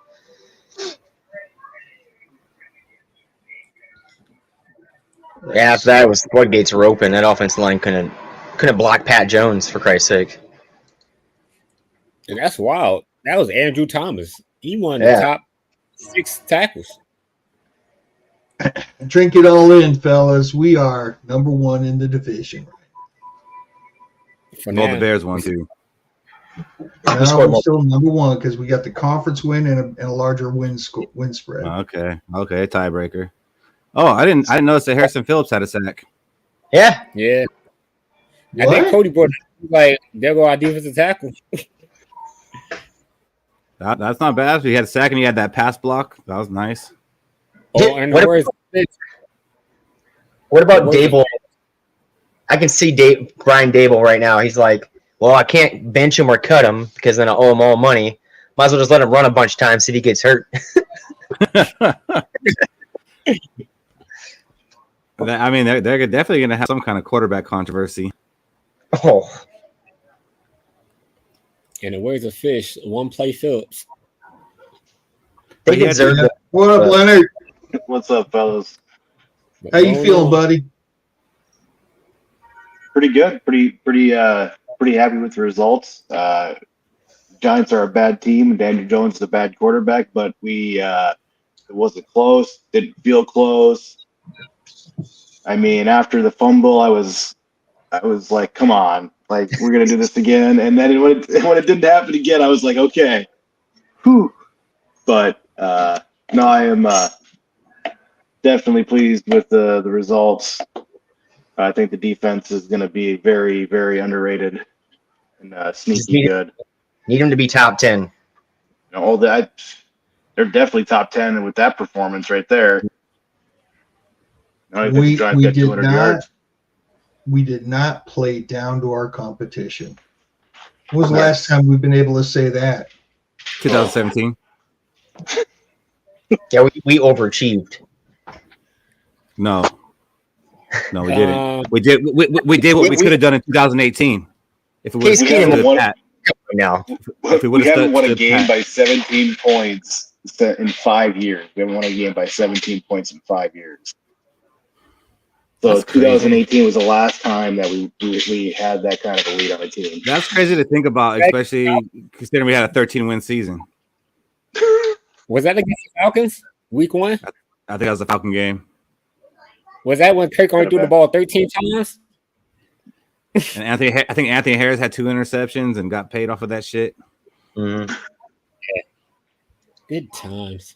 Yeah, after that, the floodgates were open. That offensive line couldn't block Pat Jones, for Christ's sake. And that's wild. That was Andrew Thomas. He won the top 6 tackles. Drink it all in, fellas. We are number 1 in the division. Well, the Bears won too. Now we're still number 1 because we got the conference win and a larger win spread. Okay, tiebreaker. Oh, I didn't notice that Harrison Phillips had a sack. Yeah. I think Cody brought like there go our defensive tackle. That's not bad. He had a sack and he had that pass block. That was nice. Oh, and the words What about Dable? I can see Brian Dable right now. He's like, well, I can't bench him or cut him because then I owe him all money. Might as well just let him run a bunch of times, see if he gets hurt. I mean, they're definitely going to have some kind of quarterback controversy. Oh. And the words of Fish, one play Phillips. They deserve it. What up, Leonard? What's up, fellas? How you feeling, buddy? Pretty good. Pretty happy with the results. Giants are a bad team, and Daniel Jones is a bad quarterback, but it wasn't close. Didn't feel close. I mean, after the fumble, I was like, come on, like we're gonna do this again. And then when it didn't happen again, I was like, okay, whew. But no, I am definitely pleased with the results. I think the defense is going to be very, very underrated and sneaky good. Need them to be top 10. All that, they're definitely top 10, and with that performance right there, we did not play down to our competition. When was the last time we've been able to say that? 2017. Yeah, we overachieved. No, we didn't. We did what we could have done in 2018 if it was that. Now, we haven't won a game by 17 points in 5 years. We haven't won a game by 17 points in 5 years. So 2018 was the last time that we had that kind of a lead on a team. That's crazy to think about, especially considering we had a 13-win season. Was that against the Falcons? Week 1? I think that was the Falcon game. Was that when Kirk only threw the ball 13 times? And I think Anthony Harris had 2 interceptions and got paid off of that shit. Mm-hmm. Yeah. Good times.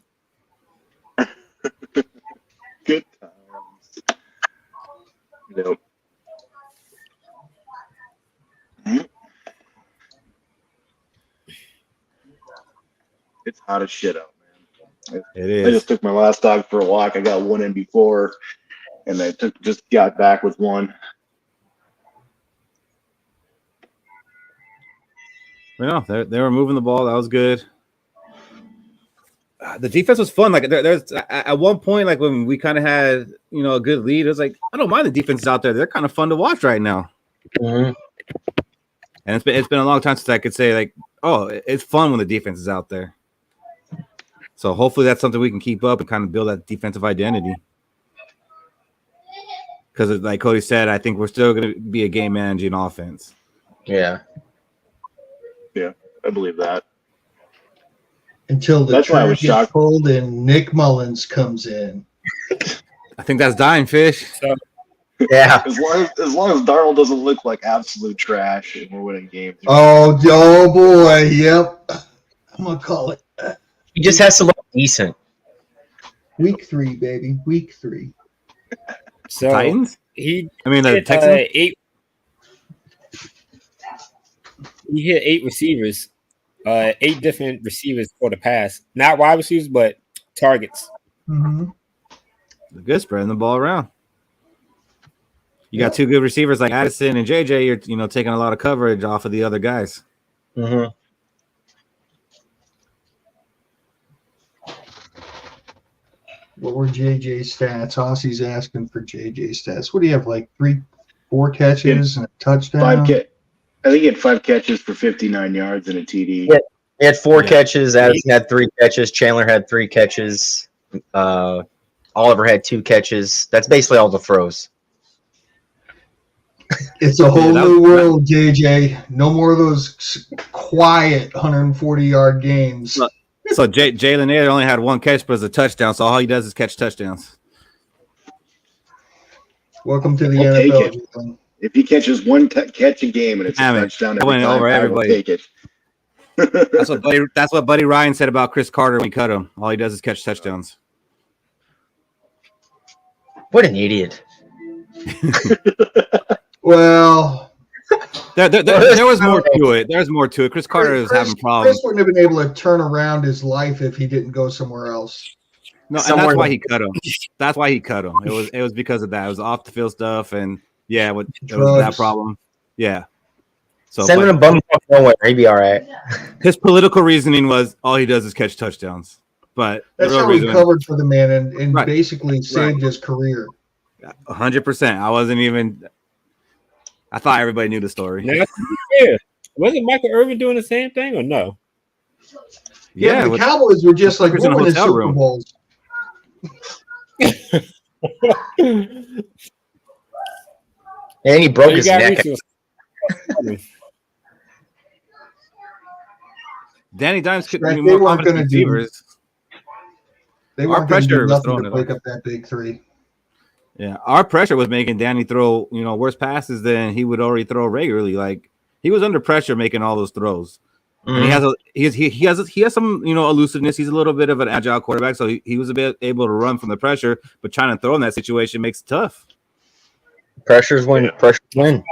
Good times. Nope. It's hot as shit out, man. It is. I just took my last dog for a walk. I got one in before, and I just got back with one. Well, they were moving the ball. That was good. The defense was fun. Like there's at one point, like when we kind of had a good lead, it was like I don't mind the defenses out there. They're kind of fun to watch right now. Mm-hmm. And it's been a long time since I could say like, oh, it's fun when the defense is out there. So hopefully that's something we can keep up and kind of build that defensive identity. Because like Cody said, I think we're still going to be a game managing offense. Yeah. Yeah, I believe that. Until the turn gets pulled and Nick Mullins comes in. I think that's dying, Fish. So, yeah. As long as Darnold doesn't look like absolute trash and we're winning games. Oh boy, yep. I'm gonna call it. He just has to look decent. Week 3, baby. Week 3. So Titans? The Texans? 8. He hit 8 receivers, 8 different receivers for the pass. Not wide receivers, but targets. Mm-hmm. Good, spreading the ball around. You got 2 good receivers like Addison and JJ. You're taking a lot of coverage off of the other guys. Mm-hmm. What were JJ's stats? Hossie's asking for JJ's stats. What do you have, like 4 catches and a touchdown? I think he had 5 catches for 59 yards and a TD. Yeah, he had 4 catches. Addison had 3 catches. Chandler had 3 catches. Oliver had 2 catches. That's basically all the throws. It's a whole new world, JJ. No more of those quiet 140-yard games. So Jalen Nader only had 1 catch, but it's a touchdown. So all he does is catch touchdowns. Welcome to the NFL. If he catches 1 catch a game and it's a touchdown every time, over everybody. I will take it. That's what Buddy Ryan said about Chris Carter when we cut him. All he does is catch touchdowns. What an idiot. Well, there was more to it. There's more to it. Chris Carter is having problems. Chris wouldn't have been able to turn around his life if he didn't go somewhere else. No, and that's why he cut him. That's why he cut him. It was because of that. It was off the field stuff, and yeah, it was that problem. Yeah. So send him a bum nowhere. He'd be all right. His political reasoning was all he does is catch touchdowns. But that's how he covered for the man and basically saved his career. 100%. I wasn't even. I thought everybody knew the story. Now, wasn't Michael Irvin doing the same thing or no? Yeah, the Cowboys were just like we're winning Super Bowls. And he broke his neck. Danny Dimes could be more confident receivers. Our pressure was throwing to break up that big three. Yeah, our pressure was making Danny throw, worse passes than he would already throw regularly. Like he was under pressure making all those throws. Mm-hmm. And he has some elusiveness. He's a little bit of an agile quarterback, so he was a bit able to run from the pressure, but trying to throw in that situation makes it tough. Pressures win. Pressures win.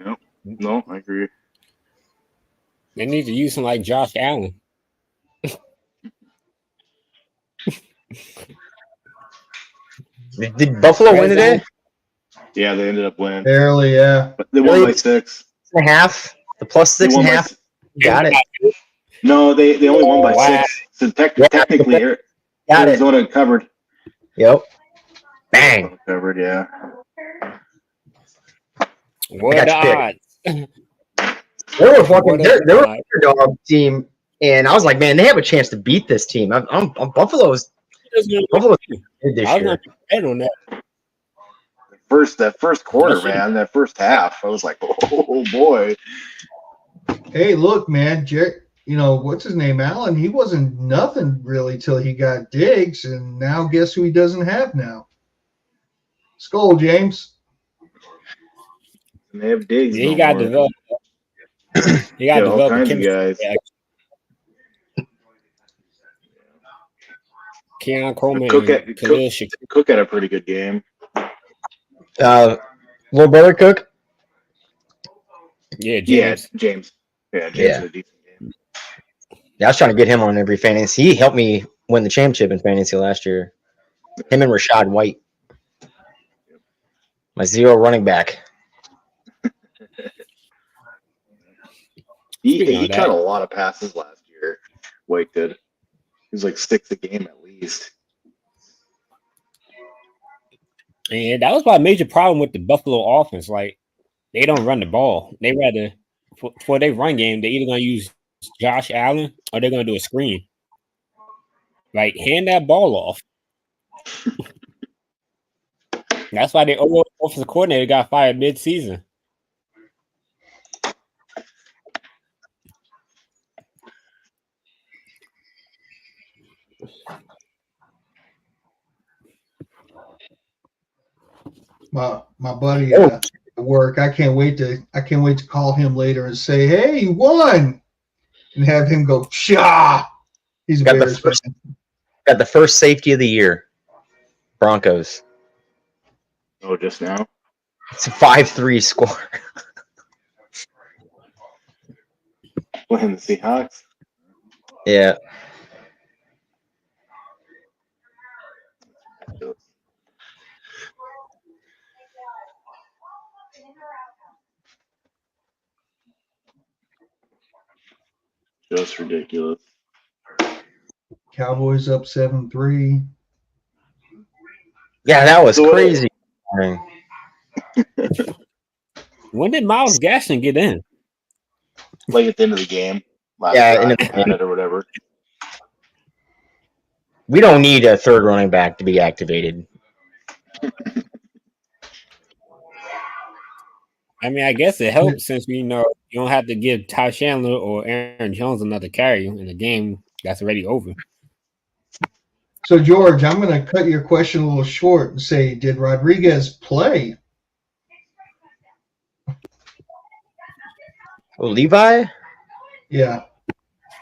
Yep. No, I agree. They need to use him like Josh Allen. Did Buffalo win today? Yeah, they ended up winning. Barely, yeah. But they won by 6.5. The plus 6.5. Got it. No, they only won by 6. So technically, Arizona covered. Yep. Bang. Covered, yeah. What are the odds? They were an underdog team, and I was like, man, they have a chance to beat this team. Buffalo's good this year. On that. That first quarter, man, that first half, I was like, oh boy. Hey, look, man, what's his name, Allen? He wasn't nothing really till he got Diggs, and now guess who he doesn't have now? Skol, James. And they have Diggs. Yeah, he got developed. He got all kinds of guys. Keon Coleman. Cook had a pretty good game. Little brother Cook. Yeah, James. Yeah, James had a decent game. Yeah, I was trying to get him on every fantasy. He helped me win the championship in fantasy last year. Him and Rashad White. My 0 running back. He caught a lot of passes last year. White did. He was like 6 a game at least. And that was my major problem with the Buffalo offense. Like, they don't run the ball. They rather, for their run game, they're either going to use Josh Allen or they're going to do a screen. Like, hand that ball off. That's why the offensive coordinator got fired mid-season. My buddy at work. I can't wait to call him later and say, "Hey, you won," and have him go, "Pshaw." He's a Bears fan. Got the first safety of the year. Broncos. Oh, just now? It's a 5-3 score. Playing the Seahawks? Yeah. Just ridiculous. Cowboys up 7-3. Yeah, that was crazy. When did Myles Gaskin get in? Like at the end of the game. Or whatever. We don't need a third running back to be activated. I mean, I guess it helps since you don't have to give Ty Chandler or Aaron Jones another carry in a game that's already over. So, George, I'm going to cut your question a little short and say, did Rodriguez play? Oh, Levi? Yeah.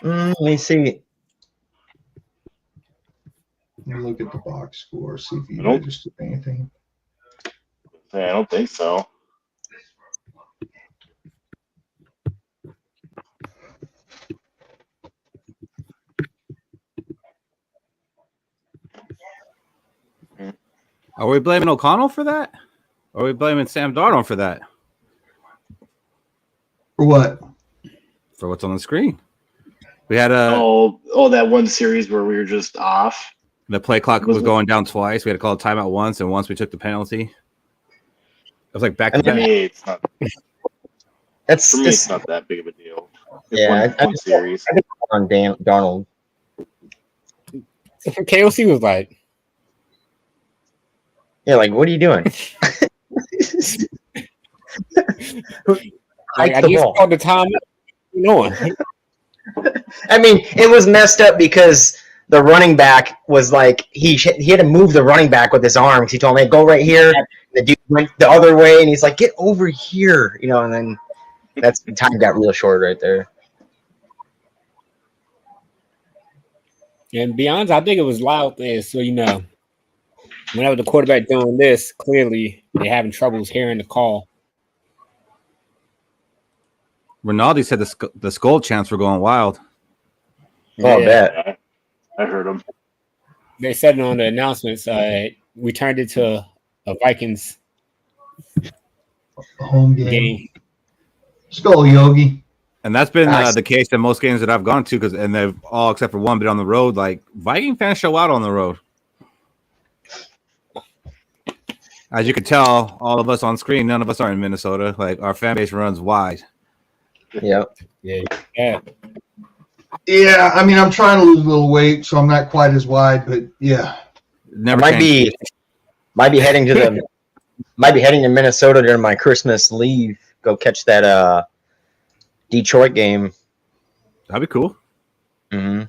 Let me see. Let me look at the box score, see if he registered anything. I don't think so. Are we blaming O'Connell for that? Or are we blaming Sam Darnold for that? For what? For what's on the screen. We had a that one series where we were just off. The play clock was going down twice. We had to call a timeout once, and once we took the penalty. It was like back to back. It's not that big of a deal. One series on Darnold. KOC was like, "Yeah, like what are you doing?" I just called the time. No. I mean, it was messed up because the running back was like he had to move the running back with his arms. He told me, "Go right here." The dude went the other way, and he's like, "Get over here," And then that's the time got real short right there. And beyond, I think it was loud there. So whenever the quarterback doing this, clearly they're having troubles hearing the call. Rinaldi said the Skol chants were going wild. Oh, yeah. I heard them. They said it on the announcements. We turned it to a Vikings home game. Skol, Yogi. And that's been the case in most games that I've gone to, and they've all except for one been on the road. Like Viking fans show out on the road. As you can tell, all of us on screen, none of us are in Minnesota. Like our fan base runs wide. Yep. Yeah. Yeah, I mean, I'm trying to lose a little weight, so I'm not quite as wide, but yeah. Might be heading to Minnesota during my Christmas leave. Go catch that Detroit game. That'd be cool. Mm-hmm.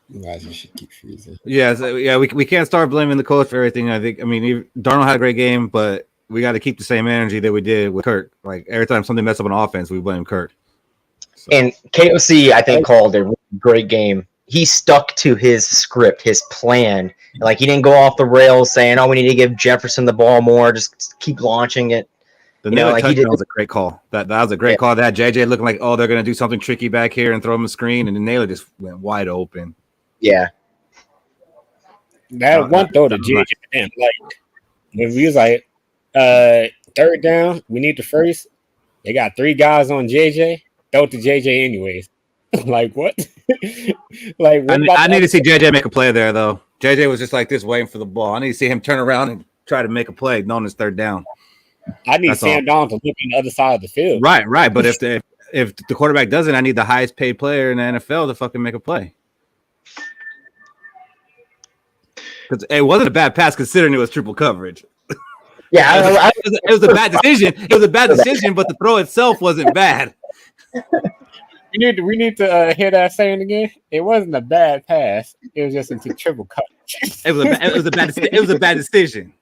You guys should keep freezing. Yeah, we can't start blaming the coach for everything. I mean, Darnold had a great game, but we got to keep the same energy that we did with Kirk. Like every time something messed up on offense, we blame Kirk. So. And KOC, I think, called a really great game. He stuck to his script, his plan. Like he didn't go off the rails saying, "Oh, we need to give Jefferson the ball more. Just keep launching it." The touchdown was a great call. That was a great call. That JJ looking like, they're going to do something tricky back here and throw him a screen, and then Naylor just went wide open. Yeah. That one throw to JJ, like when we was like, third down, we need the first. They got 3 guys on JJ. Throw it to JJ anyways. Like what? Like what I need to see JJ make a play there though. JJ was just like this waiting for the ball. I need to see him turn around and try to make a play known as third down. I need Sam Darnold to look on the other side of the field. Right. But if the quarterback doesn't, I need the highest paid player in the NFL to fucking make a play. Because it wasn't a bad pass considering it was triple coverage. Yeah, it was a bad decision. It was a bad decision, but the throw itself wasn't bad. We need to hear that saying again. It wasn't a bad pass. It was just into triple coverage. It was a bad decision.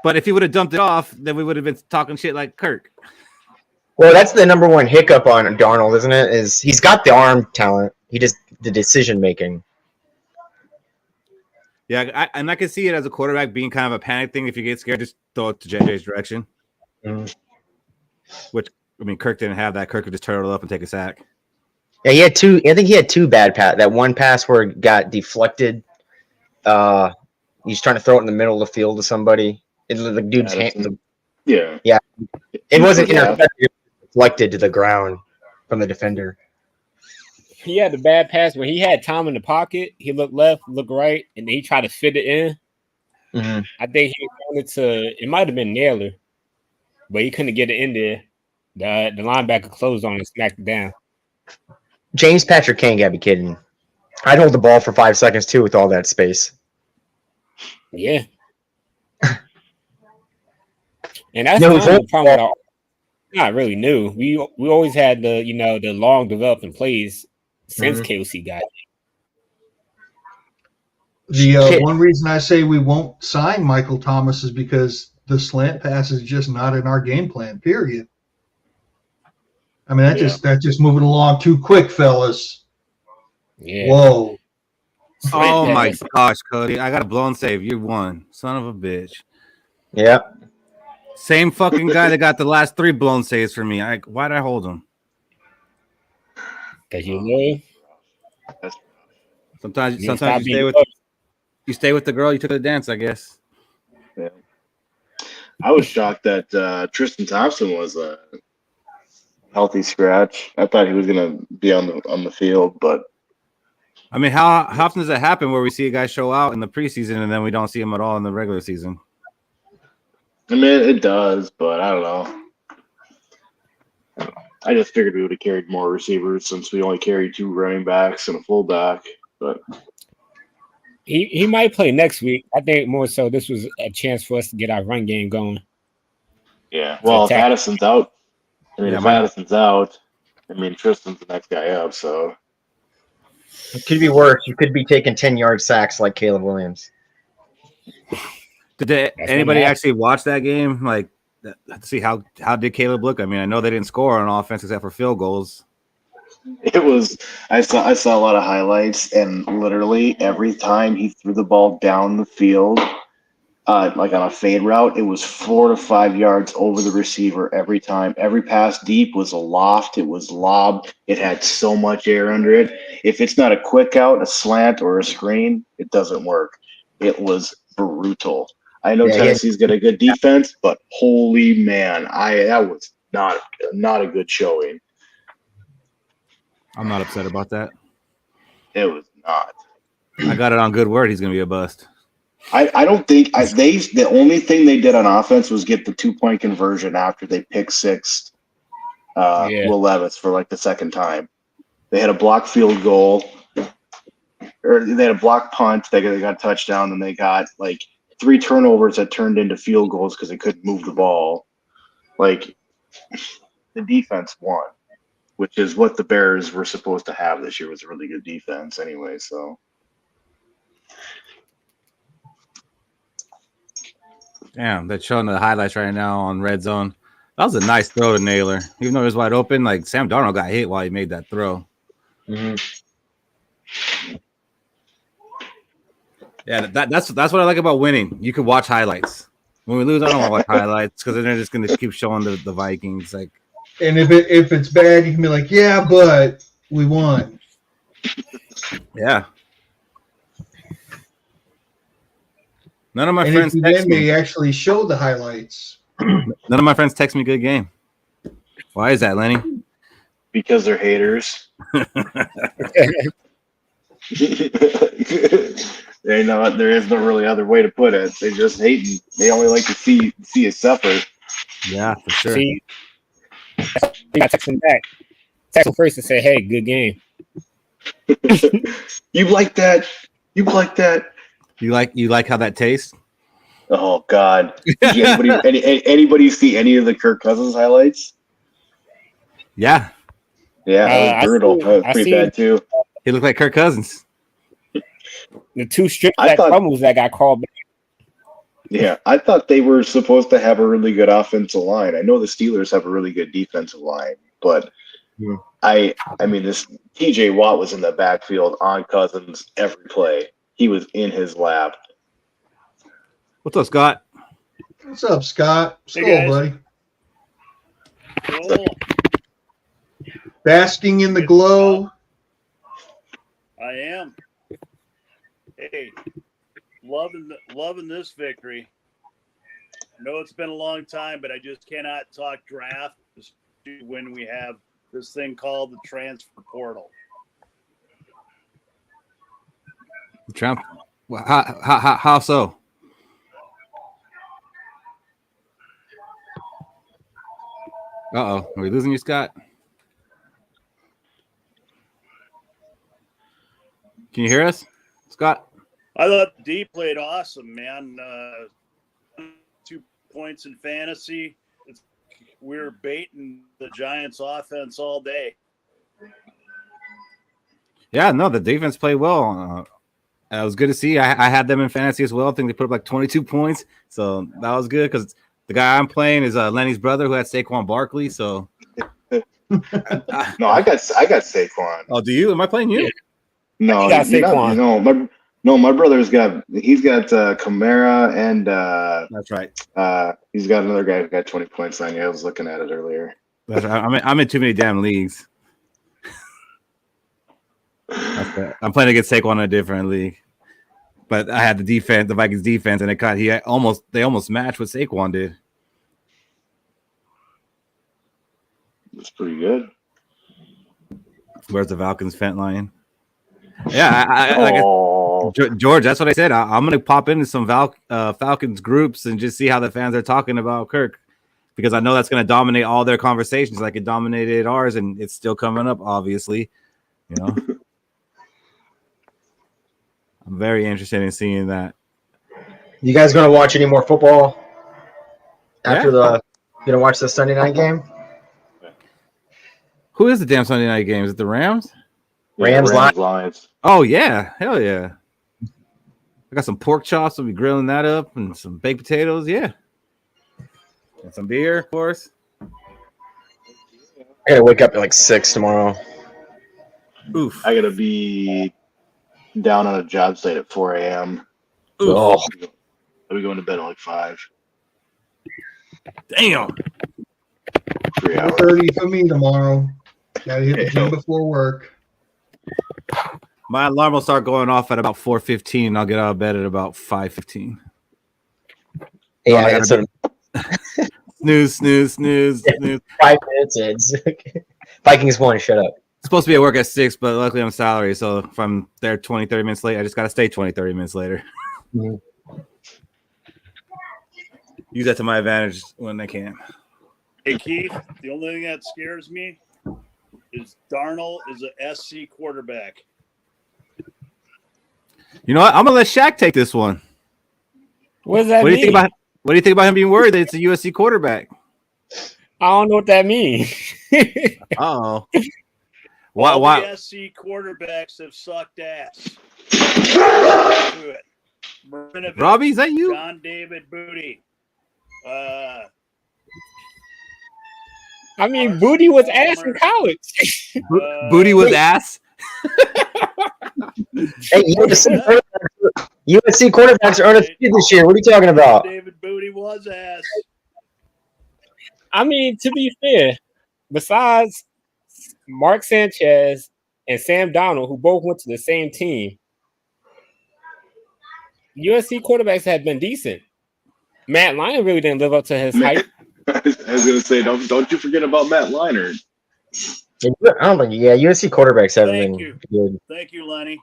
But if he would have dumped it off, then we would have been talking shit like Kirk. Well, that's the number one hiccup on Darnold, isn't it? Is he's got the arm talent. He just the decision making. Yeah, I can see it as a quarterback being kind of a panic thing. If you get scared, just throw it to JJ's direction. Mm. Which, I mean, Kirk didn't have that. Kirk could just turtle up and take a sack. Yeah, he had 2. I think he had 2 bad passes. That one pass where it got deflected. He's trying to throw it in the middle of the field to somebody. The dude's hand. Yeah. It wasn't intercepted. It was deflected to the ground from the defender. He had the bad pass where he had time in the pocket. He looked left, looked right, and he tried to fit it in. Mm-hmm. I think he wanted to. It might have been Naylor, but he couldn't get it in there. The linebacker closed on and smacked it down. James Patrick can't gotta be kidding. I'd hold the ball for 5 seconds too with all that space. Yeah. And that's the problem with our, not really new. We always had the the long developing plays since KOC got it. The one reason I say we won't sign Michael Thomas is because the slant pass is just not in our game plan. Period. I mean, that's just moving along too quick, fellas. Yeah. Whoa. Oh my gosh, Cody! I got a blown save. You won, son of a bitch. Yeah. Same fucking guy that got the last 3 blown saves for me. Why'd I hold him? Because you know. Sometimes you stay with the girl you took to the dance, I guess. Yeah. I was shocked that Tristan Thompson was a healthy scratch. I thought he was going to be on the field, but I mean, how often does that happen where we see a guy show out in the preseason and then we don't see him at all in the regular season? I mean, it does, but I don't know. I just figured we would have carried more receivers since we only carried 2 running backs and a fullback. But he might play next week. I think more so this was a chance for us to get our run game going. Yeah, well, if Addison's out, Addison's out, Tristan's the next guy up. So it could be worse. You could be taking 10-yard sacks like Caleb Williams. Did anybody actually watch that game? Like, to see how did Caleb look? I mean, I know they didn't score on offense except for field goals. It was. I saw a lot of highlights, and literally every time he threw the ball down the field, like on a fade route, it was 4 to 5 yards over the receiver every time. Every pass deep was a loft. It was lobbed. It had so much air under it. If it's not a quick out, a slant, or a screen, it doesn't work. It was brutal. I know Tennessee's got a good defense, but holy man, that was not a good showing. I'm not upset about that. It was not. I got it on good word. He's going to be a bust. I don't think the only thing they did on offense was get the 2-point conversion after they picked 6 Will Levis for like the second time. They had a block field goal, or they had a block punt. They got a touchdown, and they got like 3 turnovers that turned into field goals because they couldn't move the ball. Like, the defense won, which is what the Bears were supposed to have this year, was a really good defense anyway. So, damn, they're showing the highlights right now on Red Zone. That was a nice throw to Naylor, even though it was wide open. Like, Sam Darnold got hit while he made that throw. Mm-hmm. Yeah, that's what I like about winning. You can watch highlights. When we lose, I don't want to watch highlights because then they're just going to keep showing the Vikings. Like, and if it's bad, you can be like, yeah, but we won. Yeah. None of my friends text me. They actually show the highlights. None of my friends text me good game. Why is that, Lenny? Because they're haters. They know there is no really other way to put it. They just hating. They only like to see us suffer. Yeah, for sure. See, I text him back. Text him first and say, "Hey, good game." You like that? You like that? You like how that tastes? Oh God! Did anybody see any of the Kirk Cousins highlights? Yeah. Yeah, that was brutal. That was pretty bad too. He looked like Kirk Cousins. The 2 strip back fumbles that got called back. Yeah, I thought they were supposed to have a really good offensive line. I know the Steelers have a really good defensive line, but I mean, this TJ Watt was in the backfield on Cousins every play. He was in his lap. What's up, Scott? What's up, Scott? Skol, buddy. Cool. Basking in the glow. I am. Hey, loving this victory. I know it's been a long time, but I just cannot talk draft when we have this thing called the transfer portal. Trump. How so? Uh-oh. Are we losing you, Scott? Can you hear us, Scott? I thought D played awesome, man. 2 points in fantasy. We were baiting the Giants' offense all day. Yeah, no, the defense played well. It was good to see. I had them in fantasy as well. I think they put up like 22 points. So that was good because the guy I'm playing is Lenny's brother who had Saquon Barkley. So no, I got Saquon. Oh, do you? Am I playing you? Yeah. No, you got Saquon. My brother's got Kamara and that's right. He's got another guy who got 20 points on you. I was looking at it earlier. That's right. I'm in too many damn leagues. I'm playing against Saquon in a different league, but I had the Vikings defense, and they almost matched what Saquon did. That's pretty good. Where's the Falcons fent line? Yeah, George, that's what I said. I'm going to pop into some Falcons groups and just see how the fans are talking about Kirk, because I know that's going to dominate all their conversations like it dominated ours, and it's still coming up, obviously. You know, I'm very interested in seeing that. You guys going to watch any more football after you going to watch the Sunday night game? Who is the damn Sunday night game? Is it the Rams? Rams Lions. Oh, yeah. Hell yeah. I got some pork chops. I'll be grilling that up and some baked potatoes. Yeah. And some beer, of course. I got to wake up at like 6 tomorrow. Oof. I got to be down on a job site at 4 a.m. Oh. I'll be going to bed at like 5. Damn. 3 hours. 4:30 for me tomorrow. Gotta hit the gym before work. My alarm will start going off at about 4:15, and I'll get out of bed at about 5:15. Yeah, snooze. 5 minutes in. Vikings won. Shut up. Supposed to be at work at 6, but luckily I'm salary, so if I'm there 20, 30 minutes late, I just got to stay 20, 30 minutes later. Mm-hmm. Use that to my advantage when I can. Hey, Keith, the only thing that scares me is Darnold is a SC quarterback. You know what? I'm going to let Shaq take this one. What does that What do mean? you think about him being worried that it's a USC quarterback? I don't know what that means. Uh-oh. All Why? the SC quarterbacks have sucked ass. Robbie, is that you? John David Booty. I mean, Booty was ass in college. Booty was ass? Hey, USC quarterbacks are undefeated this year. What are you talking about? David Booty was ass. I mean, to be fair, besides Mark Sanchez and Sam Darnold, who both went to the same team, USC quarterbacks have been decent. Matt Lyon really didn't live up to his hype. I was going to say, don't you forget about Matt Leinart. I don't think. Yeah, USC quarterbacks haven't been good. Thank you, Lenny.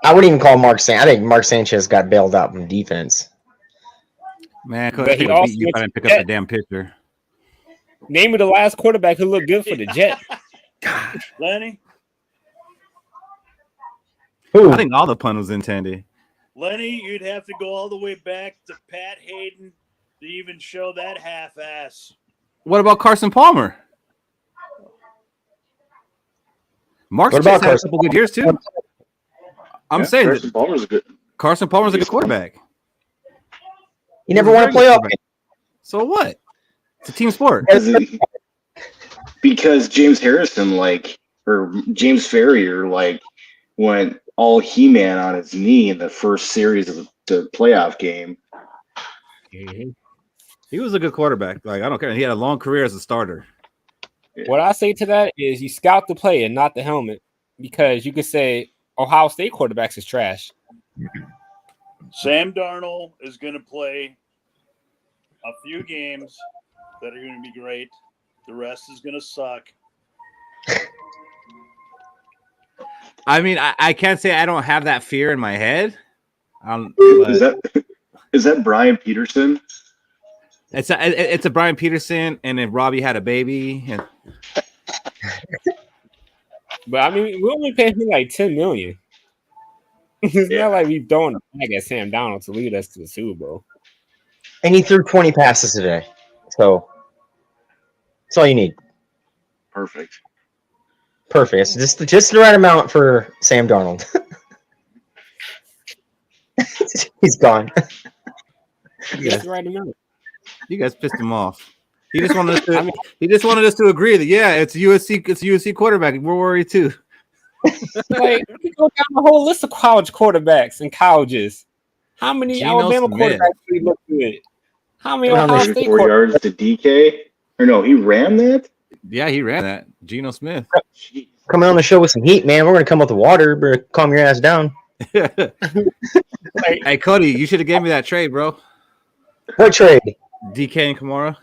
I wouldn't even call Mark Sanchez. I think Mark Sanchez got bailed out from defense. Man, But he also you didn't pick up the damn picture. Name me the last quarterback who looked good for the Jets. Lenny? I think all the pun was intended. Lenny, you'd have to go all the way back to Pat Hayden to even show that half-ass. What about Carson Palmer? Mark's had a couple good years too. I'm saying Carson Palmer's a good quarterback. He never won a playoff game. So what? It's a team sport. Because James Harrison, or James Ferrier, went all He-Man on his knee in the first series of the playoff game. Mm-hmm. He was a good quarterback. I don't care. He had a long career as a starter. Yeah. What I say to that is you scout the player, not the helmet, because you could say Ohio State quarterbacks is trash. Sam Darnold is going to play a few games that are going to be great. The rest is going to suck. I mean, I can't say I don't have that fear in my head. Is that Brian Peterson? It's a Brian Peterson, and if Robbie had a baby, and but I mean, we only paid him like $10 million. It's not like we throwing a bag at Sam Darnold to lead us to the Super Bowl. And he threw 20 passes today, so that's all you need. Perfect. It's just the right amount for Sam Darnold. He's gone. Just the right amount. You guys pissed him off. He just wanted us to. He just wanted us to agree that it's USC. It's USC quarterback. We're worried too. Like we go down the whole list of college quarterbacks and colleges. How many Alabama quarterbacks do we look good? How many Ohio State 4 yards to DK? Or no, he ran that. Yeah, he ran that. Geno Smith. Coming on the show with some heat, man. We're gonna come with the water, but calm your ass down. Hey, Cody, you should have gave me that trade, bro. What trade? DK and Kamara.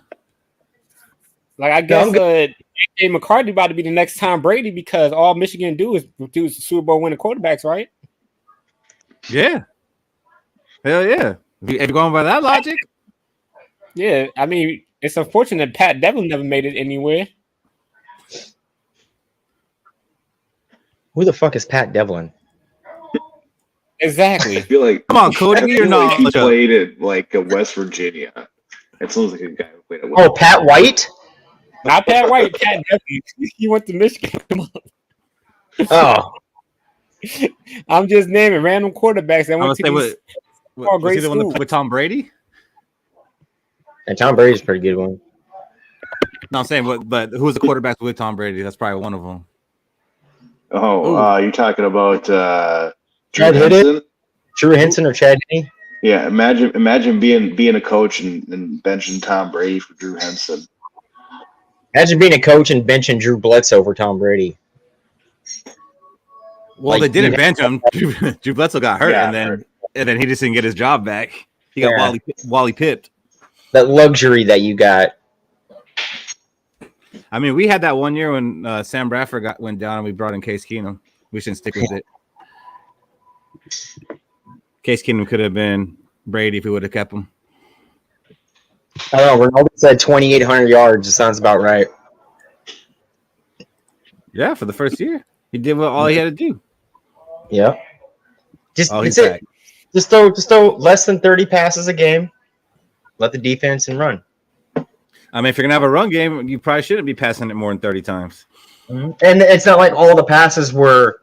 Like I guess AJ McCarthy about to be the next Tom Brady because all Michigan do is produce Super Bowl winning quarterbacks, right? Yeah. Hell yeah. If you're going by that logic. Yeah, I mean, it's unfortunate Pat Devlin never made it anywhere. Who the fuck is Pat Devlin? Exactly. I feel like come on, Cody, you're not. He played at like West Virginia. It sounds like a guy who played at Oh, Pat White? Not Pat White, Pat Devlin. He went to Michigan. Come on. Oh. I'm just naming random quarterbacks that went to these great schools. With Tom Brady? And Tom Brady's a pretty good one. No, I'm saying, but who's the quarterback with Tom Brady? That's probably one of them. Oh, you're talking about Chad Henson? Drew Henson or Chad Henne? Yeah, imagine being a coach and benching Tom Brady for Drew Henson. Imagine being a coach and benching Drew Bledsoe for Tom Brady. Well, they didn't bench him. Drew Bledsoe got hurt, and then he just didn't get his job back. He got Wally pipped. That luxury that you got. I mean, we had that one year when Sam Bradford went down and we brought in Case Keenum. We shouldn't stick with it. Case Keenum could have been Brady if we would have kept him. I don't know. Ronaldo said 2,800 yards. It sounds about right. Yeah, for the first year. He did all he had to do. Yeah. Just throw less than 30 passes a game. Let the defense and run. I mean, if you're gonna have a run game, you probably shouldn't be passing it more than 30 times. Mm-hmm. And it's not like all the passes were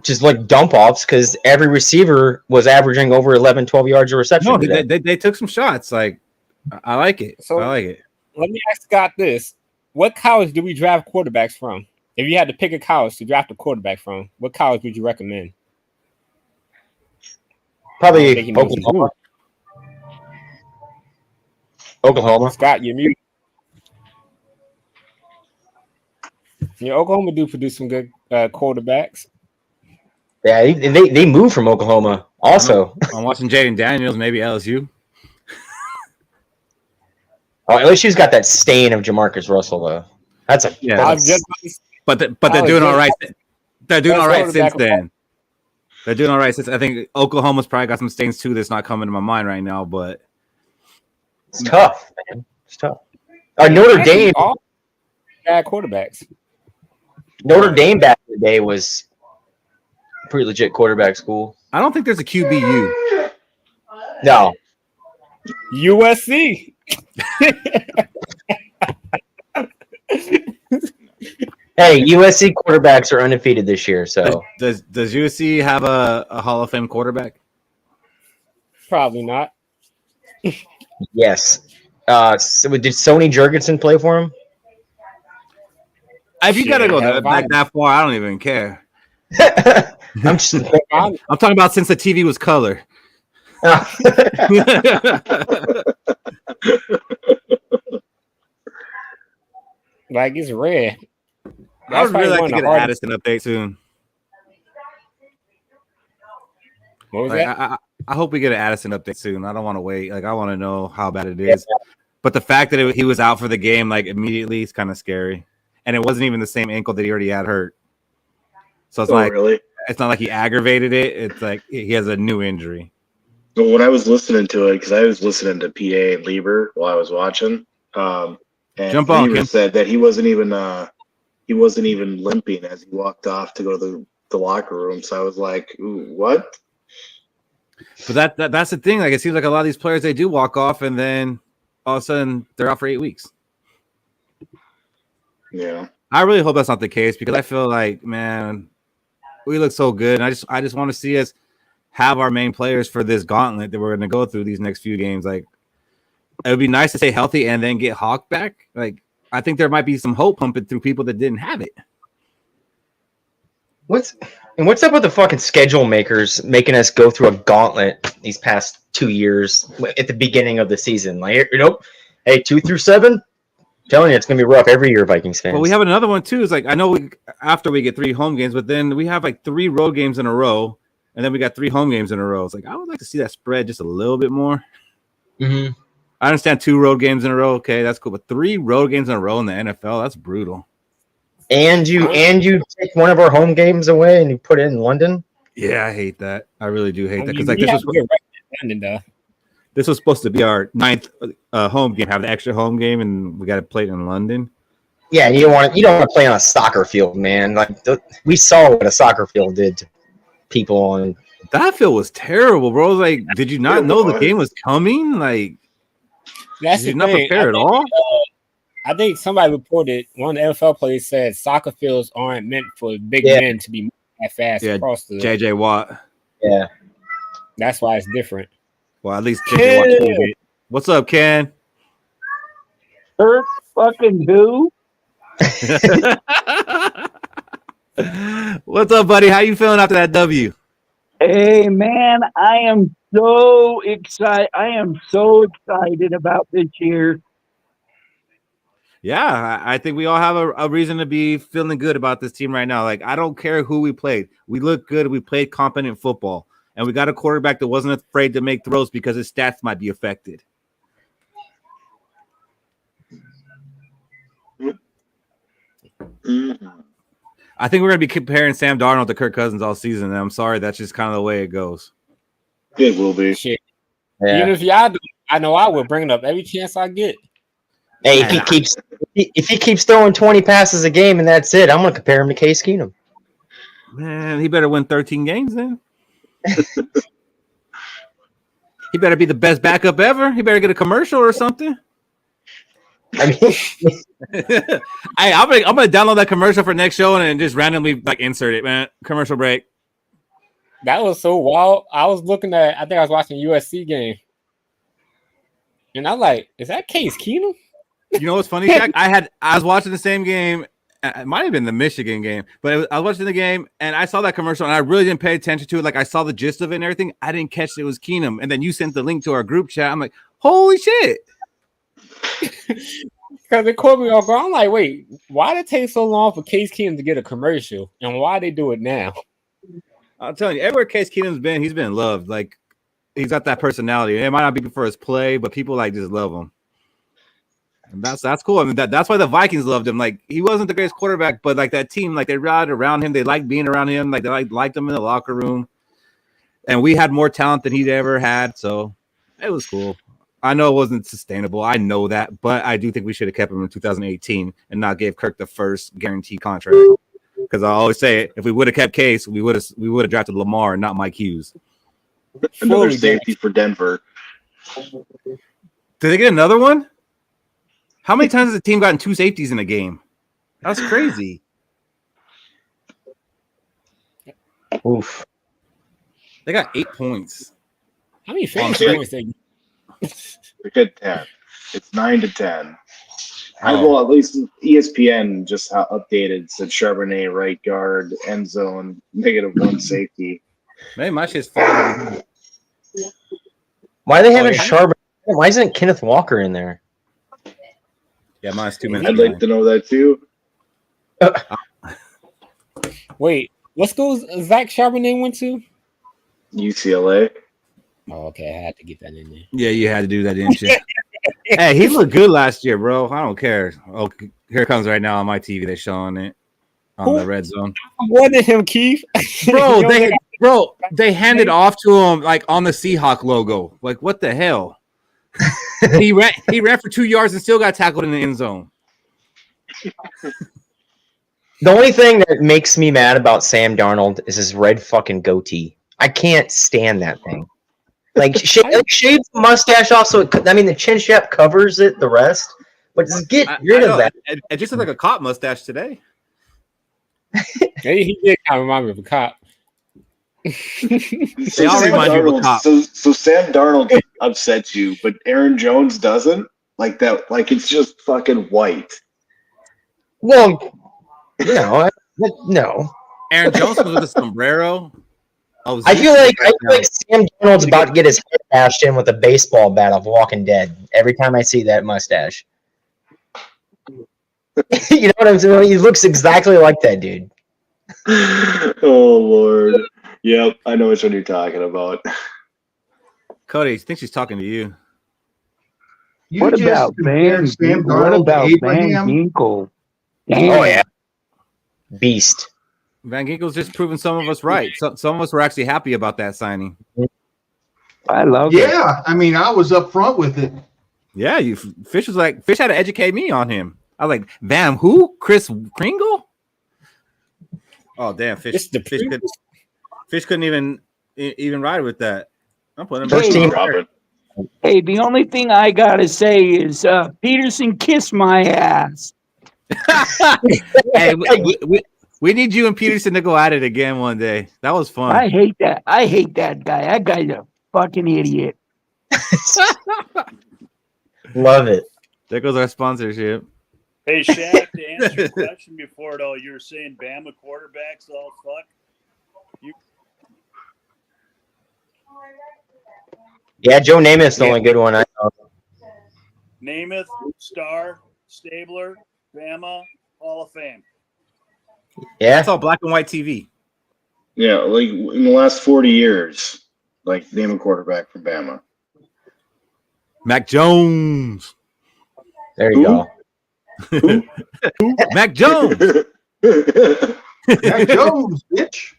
just like dump offs because every receiver was averaging over 11, 12 yards of reception. No, they took some shots. Like, I like it. So I like it. Let me ask Scott this: what college do we draft quarterbacks from? If you had to pick a college to draft a quarterback from, what college would you recommend? Probably Oklahoma. Oklahoma. Scott, you're mute. Yeah, Oklahoma do produce some good quarterbacks. Yeah, they moved from Oklahoma also. I'm watching Jaden Daniels, maybe LSU. Oh, LSU's got that stain of Jamarcus Russell, though. But they're doing all right. They're doing all right since then. They're doing all right since. I think Oklahoma's probably got some stains too that's not coming to my mind right now, but it's tough, man. It's tough. Notre Dame, bad quarterbacks. Notre Dame back in the day was a pretty legit quarterback school. I don't think there's a QBU. No. USC. Hey, USC quarterbacks are undefeated this year. So does USC have a Hall of Fame quarterback? Probably not. Yes. So did Sony Jurgensen play for him? If you gotta go back that far, I don't even care. I'm talking about since the TV was color. Like it's rare. I would really like to get an Addison update soon. What was that? I hope we get an Addison update soon. I don't want to wait. Like I want to know how bad it is. Yeah. But the fact that he was out for the game like immediately is kind of scary. And it wasn't even the same ankle that he already had hurt. So it's it's not like he aggravated it. It's like he has a new injury. So when I was listening to it, because I was listening to PA and Lieber while I was watching, and Jump on, Lieber said that he wasn't even limping as he walked off to go to the locker room. So I was like, ooh, what? But that's the thing. Like it seems like a lot of these players, they do walk off and then all of a sudden they're out for 8 weeks. Yeah. I really hope that's not the case because I feel like, man, we look so good. And I just want to see us have our main players for this gauntlet that we're going to go through these next few games. Like it would be nice to stay healthy and then get Hawk back. Like I think there might be some hope pumping through people that didn't have it. What's up with the fucking schedule makers making us go through a gauntlet these past 2 years at the beginning of the season? Like, hey, 2 through 7, telling you, it's gonna be rough every year, Vikings fans. Well, we have another one too. It's like I know after we get 3 home games, but then we have like 3 road games in a row, and then we got 3 home games in a row. It's like I would like to see that spread just a little bit more. Mm-hmm. I understand 2 road games in a row. Okay, that's cool, but 3 road games in a row in the NFL, that's brutal. And you take one of our home games away and you put it in London. Yeah, I hate that. I really do hate that because like this was supposed to be our 9th home game. Have the extra home game, and we got to play it in London. Yeah, you don't want to play on a soccer field, man. Like we saw what a soccer field did to people on. That field was terrible, bro. Like, did you not know the game was coming? Like, did you not prepare at all? I think somebody reported one of the NFL players said soccer fields aren't meant for big men to be that fast across the. JJ Watt. Yeah, that's why it's different. Well, at least JJ Watt. What's up, Ken? Fucking who? What's up, buddy? How you feeling after that W? Hey, man, I am so excited. I am so excited about this year. Yeah, I think we all have a reason to be feeling good about this team right now. Like, I don't care who we played. We look good. We played competent football. And we got a quarterback that wasn't afraid to make throws because his stats might be affected. I think we're going to be comparing Sam Darnold to Kirk Cousins all season. And I'm sorry, that's just kind of the way it goes. It will be. Shit. Yeah. Even if y'all do, I know I will bring it up every chance I get. Hey, if he keeps throwing 20 passes a game and that's it, I'm going to compare him to Case Keenum. Man, he better win 13 games then. He better be the best backup ever. He better get a commercial or something. I mean, I'm gonna download that commercial for next show and just randomly like insert it, man. Commercial break. That was so wild. I was looking at. I think I was watching a USC game, and I'm like, "Is that Case Keenum?" You know what's funny, Jack? I was watching the same game. It might have been the Michigan game, but I was watching the game and I saw that commercial and I really didn't pay attention to it. Like I saw the gist of it and everything. I didn't catch it was Keenum. And then you sent the link to our group chat. I'm like, holy shit. Because it caught me off guard. I'm like, wait, why did it take so long for Case Keenum to get a commercial? And why they do it now? I'm telling you, everywhere Case Keenum's been, he's been loved. Like he's got that personality. It might not be for his play, but people like just love him. And that's cool. I mean, that's why the Vikings loved him. Like he wasn't the greatest quarterback, but like that team, like they rallied around him. They liked being around him. Like they liked him in the locker room. And we had more talent than he'd ever had, so it was cool. I know it wasn't sustainable. I know that, but I do think we should have kept him in 2018 and not gave Kirk the first guaranteed contract. Because I always say, if we would have kept Case, we would have drafted Lamar and not Mike Hughes. Another safety for Denver. Did they get another one? How many times has the team gotten 2 safeties in a game? That's crazy. Oof. They got 8 points. How many fantasy points they get? We get 10. It's 9-10. Well, at least ESPN just updated, said Charbonnet right guard, end zone, -1 safety. Man, my shit's falling. Why are they having Charbonnet? Why isn't Kenneth Walker in there? Yeah, mine's 2 minutes. I'd like to know that too. Wait, what schools Zach Charbonnet went to? UCLA. Oh, okay. I had to get that in there. Yeah, you had to do that, didn't you? Hey, he looked good last year, bro. I don't care. Oh, here it comes right now on my TV. They're showing it on the red zone. More than him, Keith. Bro, they handed off to him like on the Seahawk logo. Like, what the hell? he ran for 2 yards and still got tackled in the end zone. The only thing that makes me mad about Sam Darnold is his red fucking goatee. I can't stand that thing. Like, shave the mustache off, so the chin strap covers it, the rest. But just get rid of that. It just looked like a cop mustache today. He did kind of remind me of a cop. They all remind you of a cop. So Sam Darnold upsets you, but Aaron Jones doesn't? Like that, like it's just fucking white. Well, no. Aaron Jones was with a sombrero. I feel like Sam Darnold's about to get his head bashed in with a baseball bat of Walking Dead every time I see that mustache. You know what I'm saying? He looks exactly like that dude. Oh Lord. Yep, I know which one you're talking about. Cody, I think she's talking to you. You What just about compared Sam What Darnold to about Van Abraham. Ginkel? Oh yeah, beast. Van Ginkel's just proving some of us right. Some of us were actually happy about that signing. I love it. Yeah, I mean, I was up front with it. Yeah, Fish had to educate me on him. I was like, Van, who? Chris Kringle? Oh damn, Fish couldn't even ride with that. I'm putting him First team. Hey, the only thing I gotta say is Peterson kissed my ass. Hey, we need you and Peterson to go at it again one day. That was fun. I hate that. I hate that guy. That guy's a fucking idiot. Love it. There goes our sponsorship. Hey, Shaq, to answer your question before, though, you were saying Bama quarterbacks all fuck. Yeah, Joe Namath's the only good one I know. Namath, Star, Stabler, Bama, Hall of Fame. Yeah, it's all black and white TV. Yeah, like in the last 40 years, like name a quarterback from Bama. Mac Jones. There you go. Mac Jones. Mac Jones, bitch.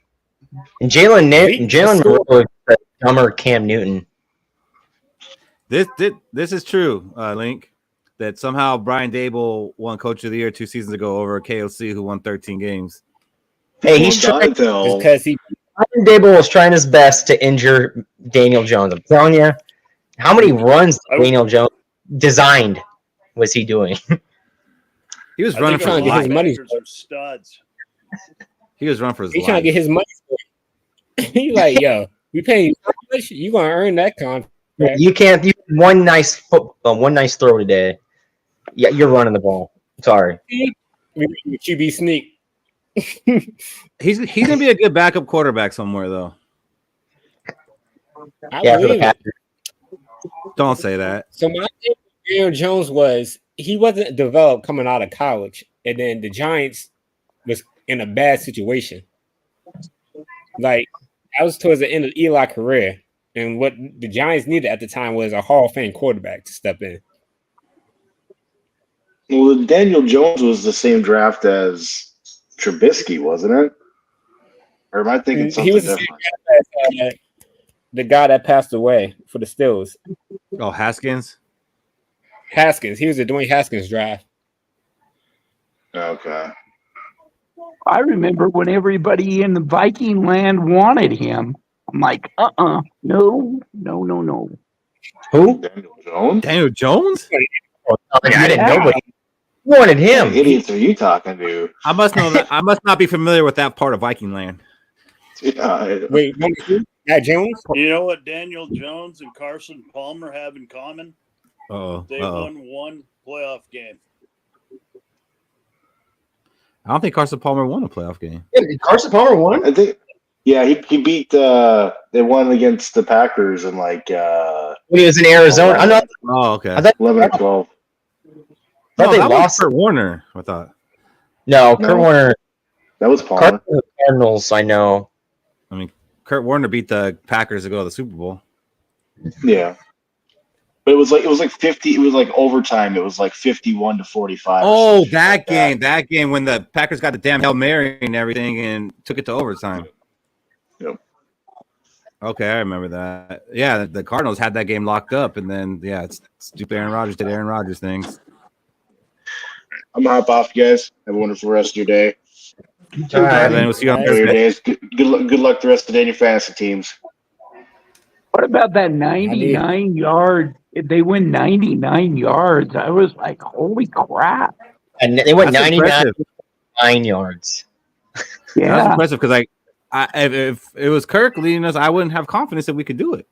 And Jalen Monroe is the dumber Cam Newton. This is true, Link. That somehow Brian Dable won Coach of the Year 2 seasons ago over KOC, who won 13 games. Hey, he's trying because Brian Dable was trying his best to injure Daniel Jones. I'm telling you, how many runs Daniel Jones designed was he doing? He was running for trying to get his money. Studs. He was running for his life. He's trying to get his money. He's like, yo, we paying you so much, you gonna earn that contract. You can't. You one nice throw today. Yeah, you're running the ball. Sorry. QB sneak. He's gonna be a good backup quarterback somewhere though. I believe it. Don't say that. So my thing with Daniel Jones was he wasn't developed coming out of college, and then the Giants was in a bad situation. Like I was towards the end of Eli's career, and what the Giants needed at the time was a Hall of Fame quarterback to step in. Well, Daniel Jones was the same draft as Trubisky, wasn't it? Or am I thinking something He was different? The guy that passed away for the Steelers. Oh, Haskins. He was the Dwayne Haskins draft. Okay. I remember when everybody in the Viking land wanted him. I'm like, no. Who? Daniel Jones? Daniel Jones? I didn't know, but he wanted him. What idiots are you talking to? I must know that. I must not be familiar with that part of Viking land. Yeah, Wait, Matt Jones? You know what Daniel Jones and Carson Palmer have in common? They won one playoff game. I don't think Carson Palmer won a playoff game. Yeah, Carson Palmer won? I think. Yeah, he beat. They won against the Packers in like. When he was in Arizona. I'm not. Oh, okay. 11 or 12. No, they that lost. was Kurt Warner. I thought. No, Kurt Warner. That was Palmer. Cardinals, I know. I mean, Kurt Warner beat the Packers to go to the Super Bowl. Yeah. But it was like 50. It was like overtime. It was like 51-45. Oh, that game when the Packers got the damn Hail Mary and everything and took it to overtime. Yep. Okay, I remember that. Yeah, the Cardinals had that game locked up, and then it's stupid Aaron Rodgers did Aaron Rodgers things. I'm gonna hop off, you guys. Have a wonderful rest of your day. All right, man. We'll see you on Your Thursday. days. Good luck the rest of the day in your fantasy teams. What about that 99 yard? If they win 99 yards, I was like, holy crap. And they went That's 99 yards. Yeah. That's impressive because if it was Kirk leading us, I wouldn't have confidence that we could do it.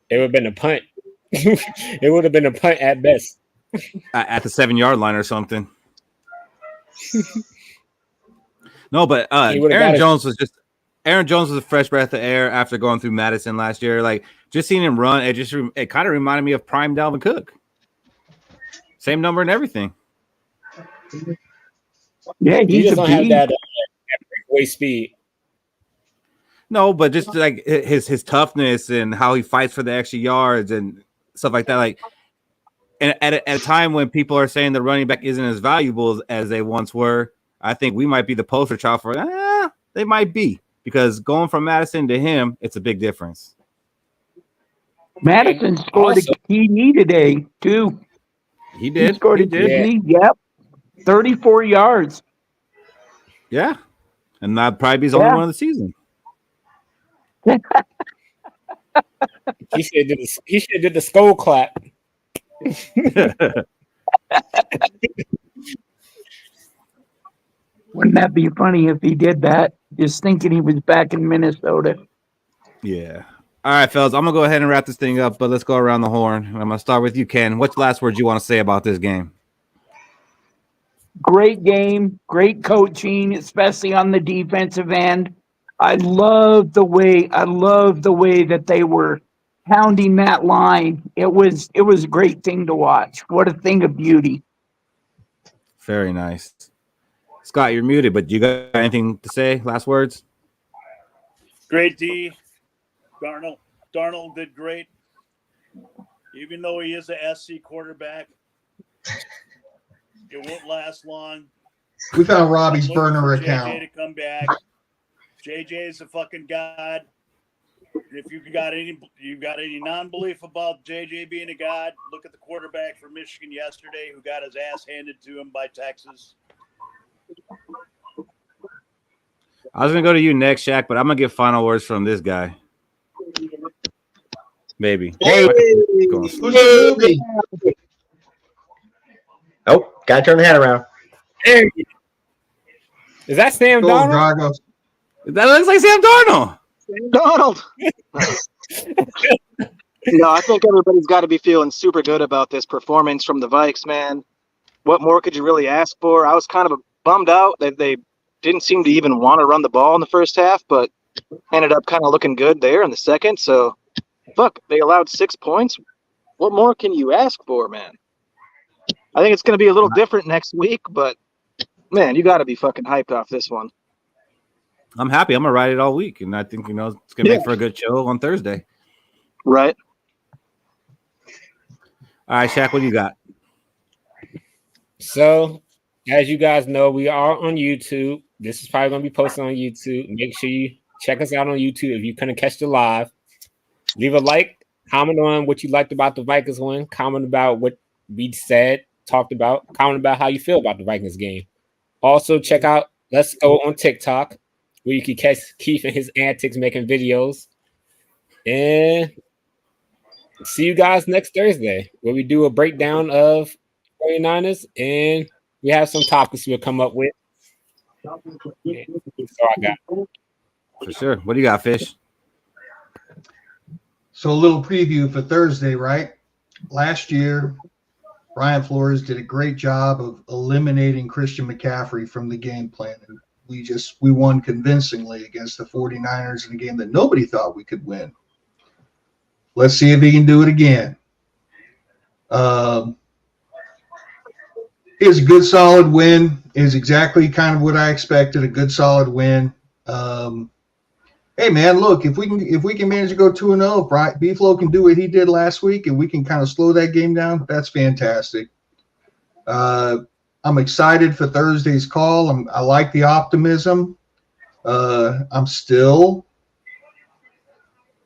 It would have been a punt. It would have been a punt at best. At the 7-yard line or something. No, but Aaron Jones was a fresh breath of air after going through Madison last year. Like just seeing him run, it kind of reminded me of prime Dalvin Cook. Same number and everything. Yeah, He he's just a don't have beast. that breakaway speed. No, but just like his toughness and how he fights for the extra yards and stuff like that. Like, and at a time when people are saying the running back isn't as valuable as they once were, I think we might be the poster child for they might be, because going from Madison to him, it's a big difference. Madison scored Also, a TD today, too. He did. He scored a did. TD. Yep. 34 yards. Yeah. And that'd probably be his only one of the season. He should have did the Skol clap. Wouldn't that be funny if he did that? Just thinking he was back in Minnesota. Yeah. All right, fellas, I'm going to go ahead and wrap this thing up, but let's go around the horn. I'm going to start with you, Ken. What's the last words you want to say about this game? Great game, great coaching, especially on the defensive end. I love the way that they were pounding that line. It was a great thing to watch. What a thing of beauty. Very nice. Scott, you're muted, but you got anything to say? Last words? Great D. Darnold did great. Even though he is a SC quarterback, it won't last long. We found Robbie's I'm looking burner for account. JJ to come back. JJ is a fucking god. If you got any non-belief about JJ being a god, look at the quarterback from Michigan yesterday who got his ass handed to him by Texas. I was going to go to you next, Shaq, but I'm going to get final words from this guy. Maybe. Hey, who's the movie? Oh, gotta turn the head around. Hey. Is that Sam Go, Darnold? Dragos. That looks like Sam Darnold. Donald. No, I think everybody's got to be feeling super good about this performance from the Vikes, man. What more could you really ask for? I was kind of bummed out that they didn't seem to even want to run the ball in the first half, but ended up kind of looking good there in the second. So, fuck, they allowed 6 points. What more can you ask for, man? I think it's going to be a little different next week, but, man, you got to be fucking hyped off this one. I'm happy. I'm going to ride it all week, and I think, it's going to make for a good show on Thursday. Right. All right, Shaq, what do you got? So, as you guys know, we are on YouTube. This is probably going to be posted on YouTube. Make sure you check us out on YouTube if you couldn't catch the live. Leave a like, comment on what you liked about the Vikings win, comment about what we said, talked about, comment about how you feel about the Vikings game. Also, check out Let's Go on TikTok, where you can catch Keith and his antics making videos. And see you guys next Thursday, where we do a breakdown of 49ers, and we have some topics we'll come up with. Yeah, that's all I got. For sure. What do you got, Fish? So a little preview for Thursday, right? Last year, Brian Flores did a great job of eliminating Christian McCaffrey from the game plan. And we won convincingly against the 49ers in a game that nobody thought we could win. Let's see if he can do it again. Is a good solid win. Is exactly kind of what I expected. A good solid win. Hey man, look, if we can manage to go 2-0, if Brian B-Flow can do what he did last week, and we can kind of slow that game down, that's fantastic. I'm excited for Thursday's call. I like the optimism. I'm still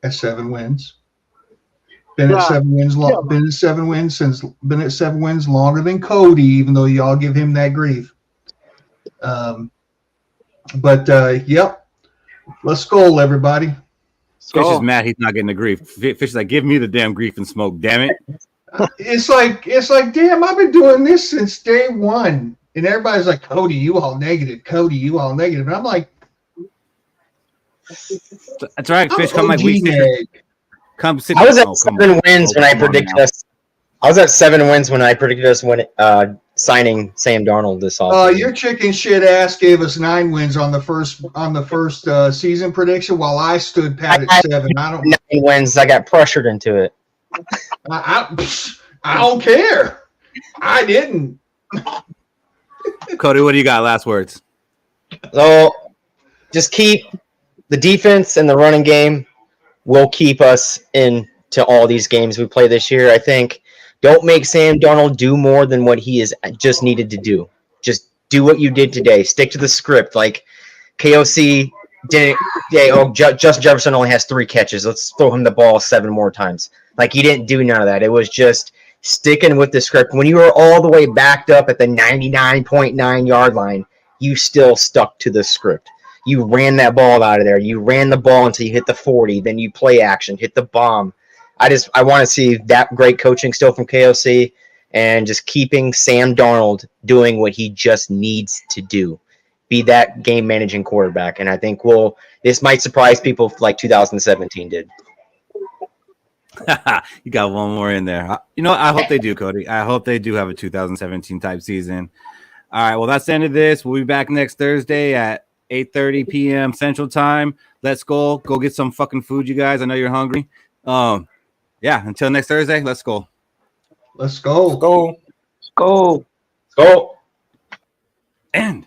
at 7 wins. Been at 7 wins long. Been at 7 wins been at 7 wins longer than Cody, even though y'all give him that grief. Yep. Let's Skol, everybody. Fish is mad he's not getting the grief. Fish is like, give me the damn grief and smoke, damn it. It's like, damn, I've been doing this since day one. And everybody's like, Cody, you all negative. Cody, you all negative. And I'm like, that's right, Fish. Come like week 6. Come sit. I was at 7 wins when I predicted us. I was at 7 wins when I predicted us signing Sam Darnold this offseason. Your chicken shit ass gave us 9 wins on the first season prediction, while I stood pat at 7. I don't 9 wins. I got pressured into it. I don't care. I didn't. Cody, what do you got? Last words. So just keep the defense and the running game will keep us into all these games we play this year. I think don't make Sam Darnold do more than what he is just needed to do. Just do what you did today. Stick to the script. Like KOC didn't. Justin Jefferson only has 3 catches. Let's throw him the ball 7 more times. Like he didn't do none of that. It was just sticking with the script. When you were all the way backed up at the 99.9 yard line, you still stuck to the script. You ran that ball out of there. You ran the ball until you hit the 40. Then you play action, hit the bomb. I want to see that great coaching still from KOC and just keeping Sam Darnold doing what he just needs to do. Be that game managing quarterback. And I think this might surprise people like 2017 did. You got one more in there. You know, I hope they do, Cody. I hope they do have a 2017 type season. All right, well, that's the end of this. We'll be back next Thursday at 8:30 p.m. Central Time. Let's go get some fucking food, you guys. I know you're hungry. Yeah, until next Thursday, let's go. Let's go. Go. Go. End.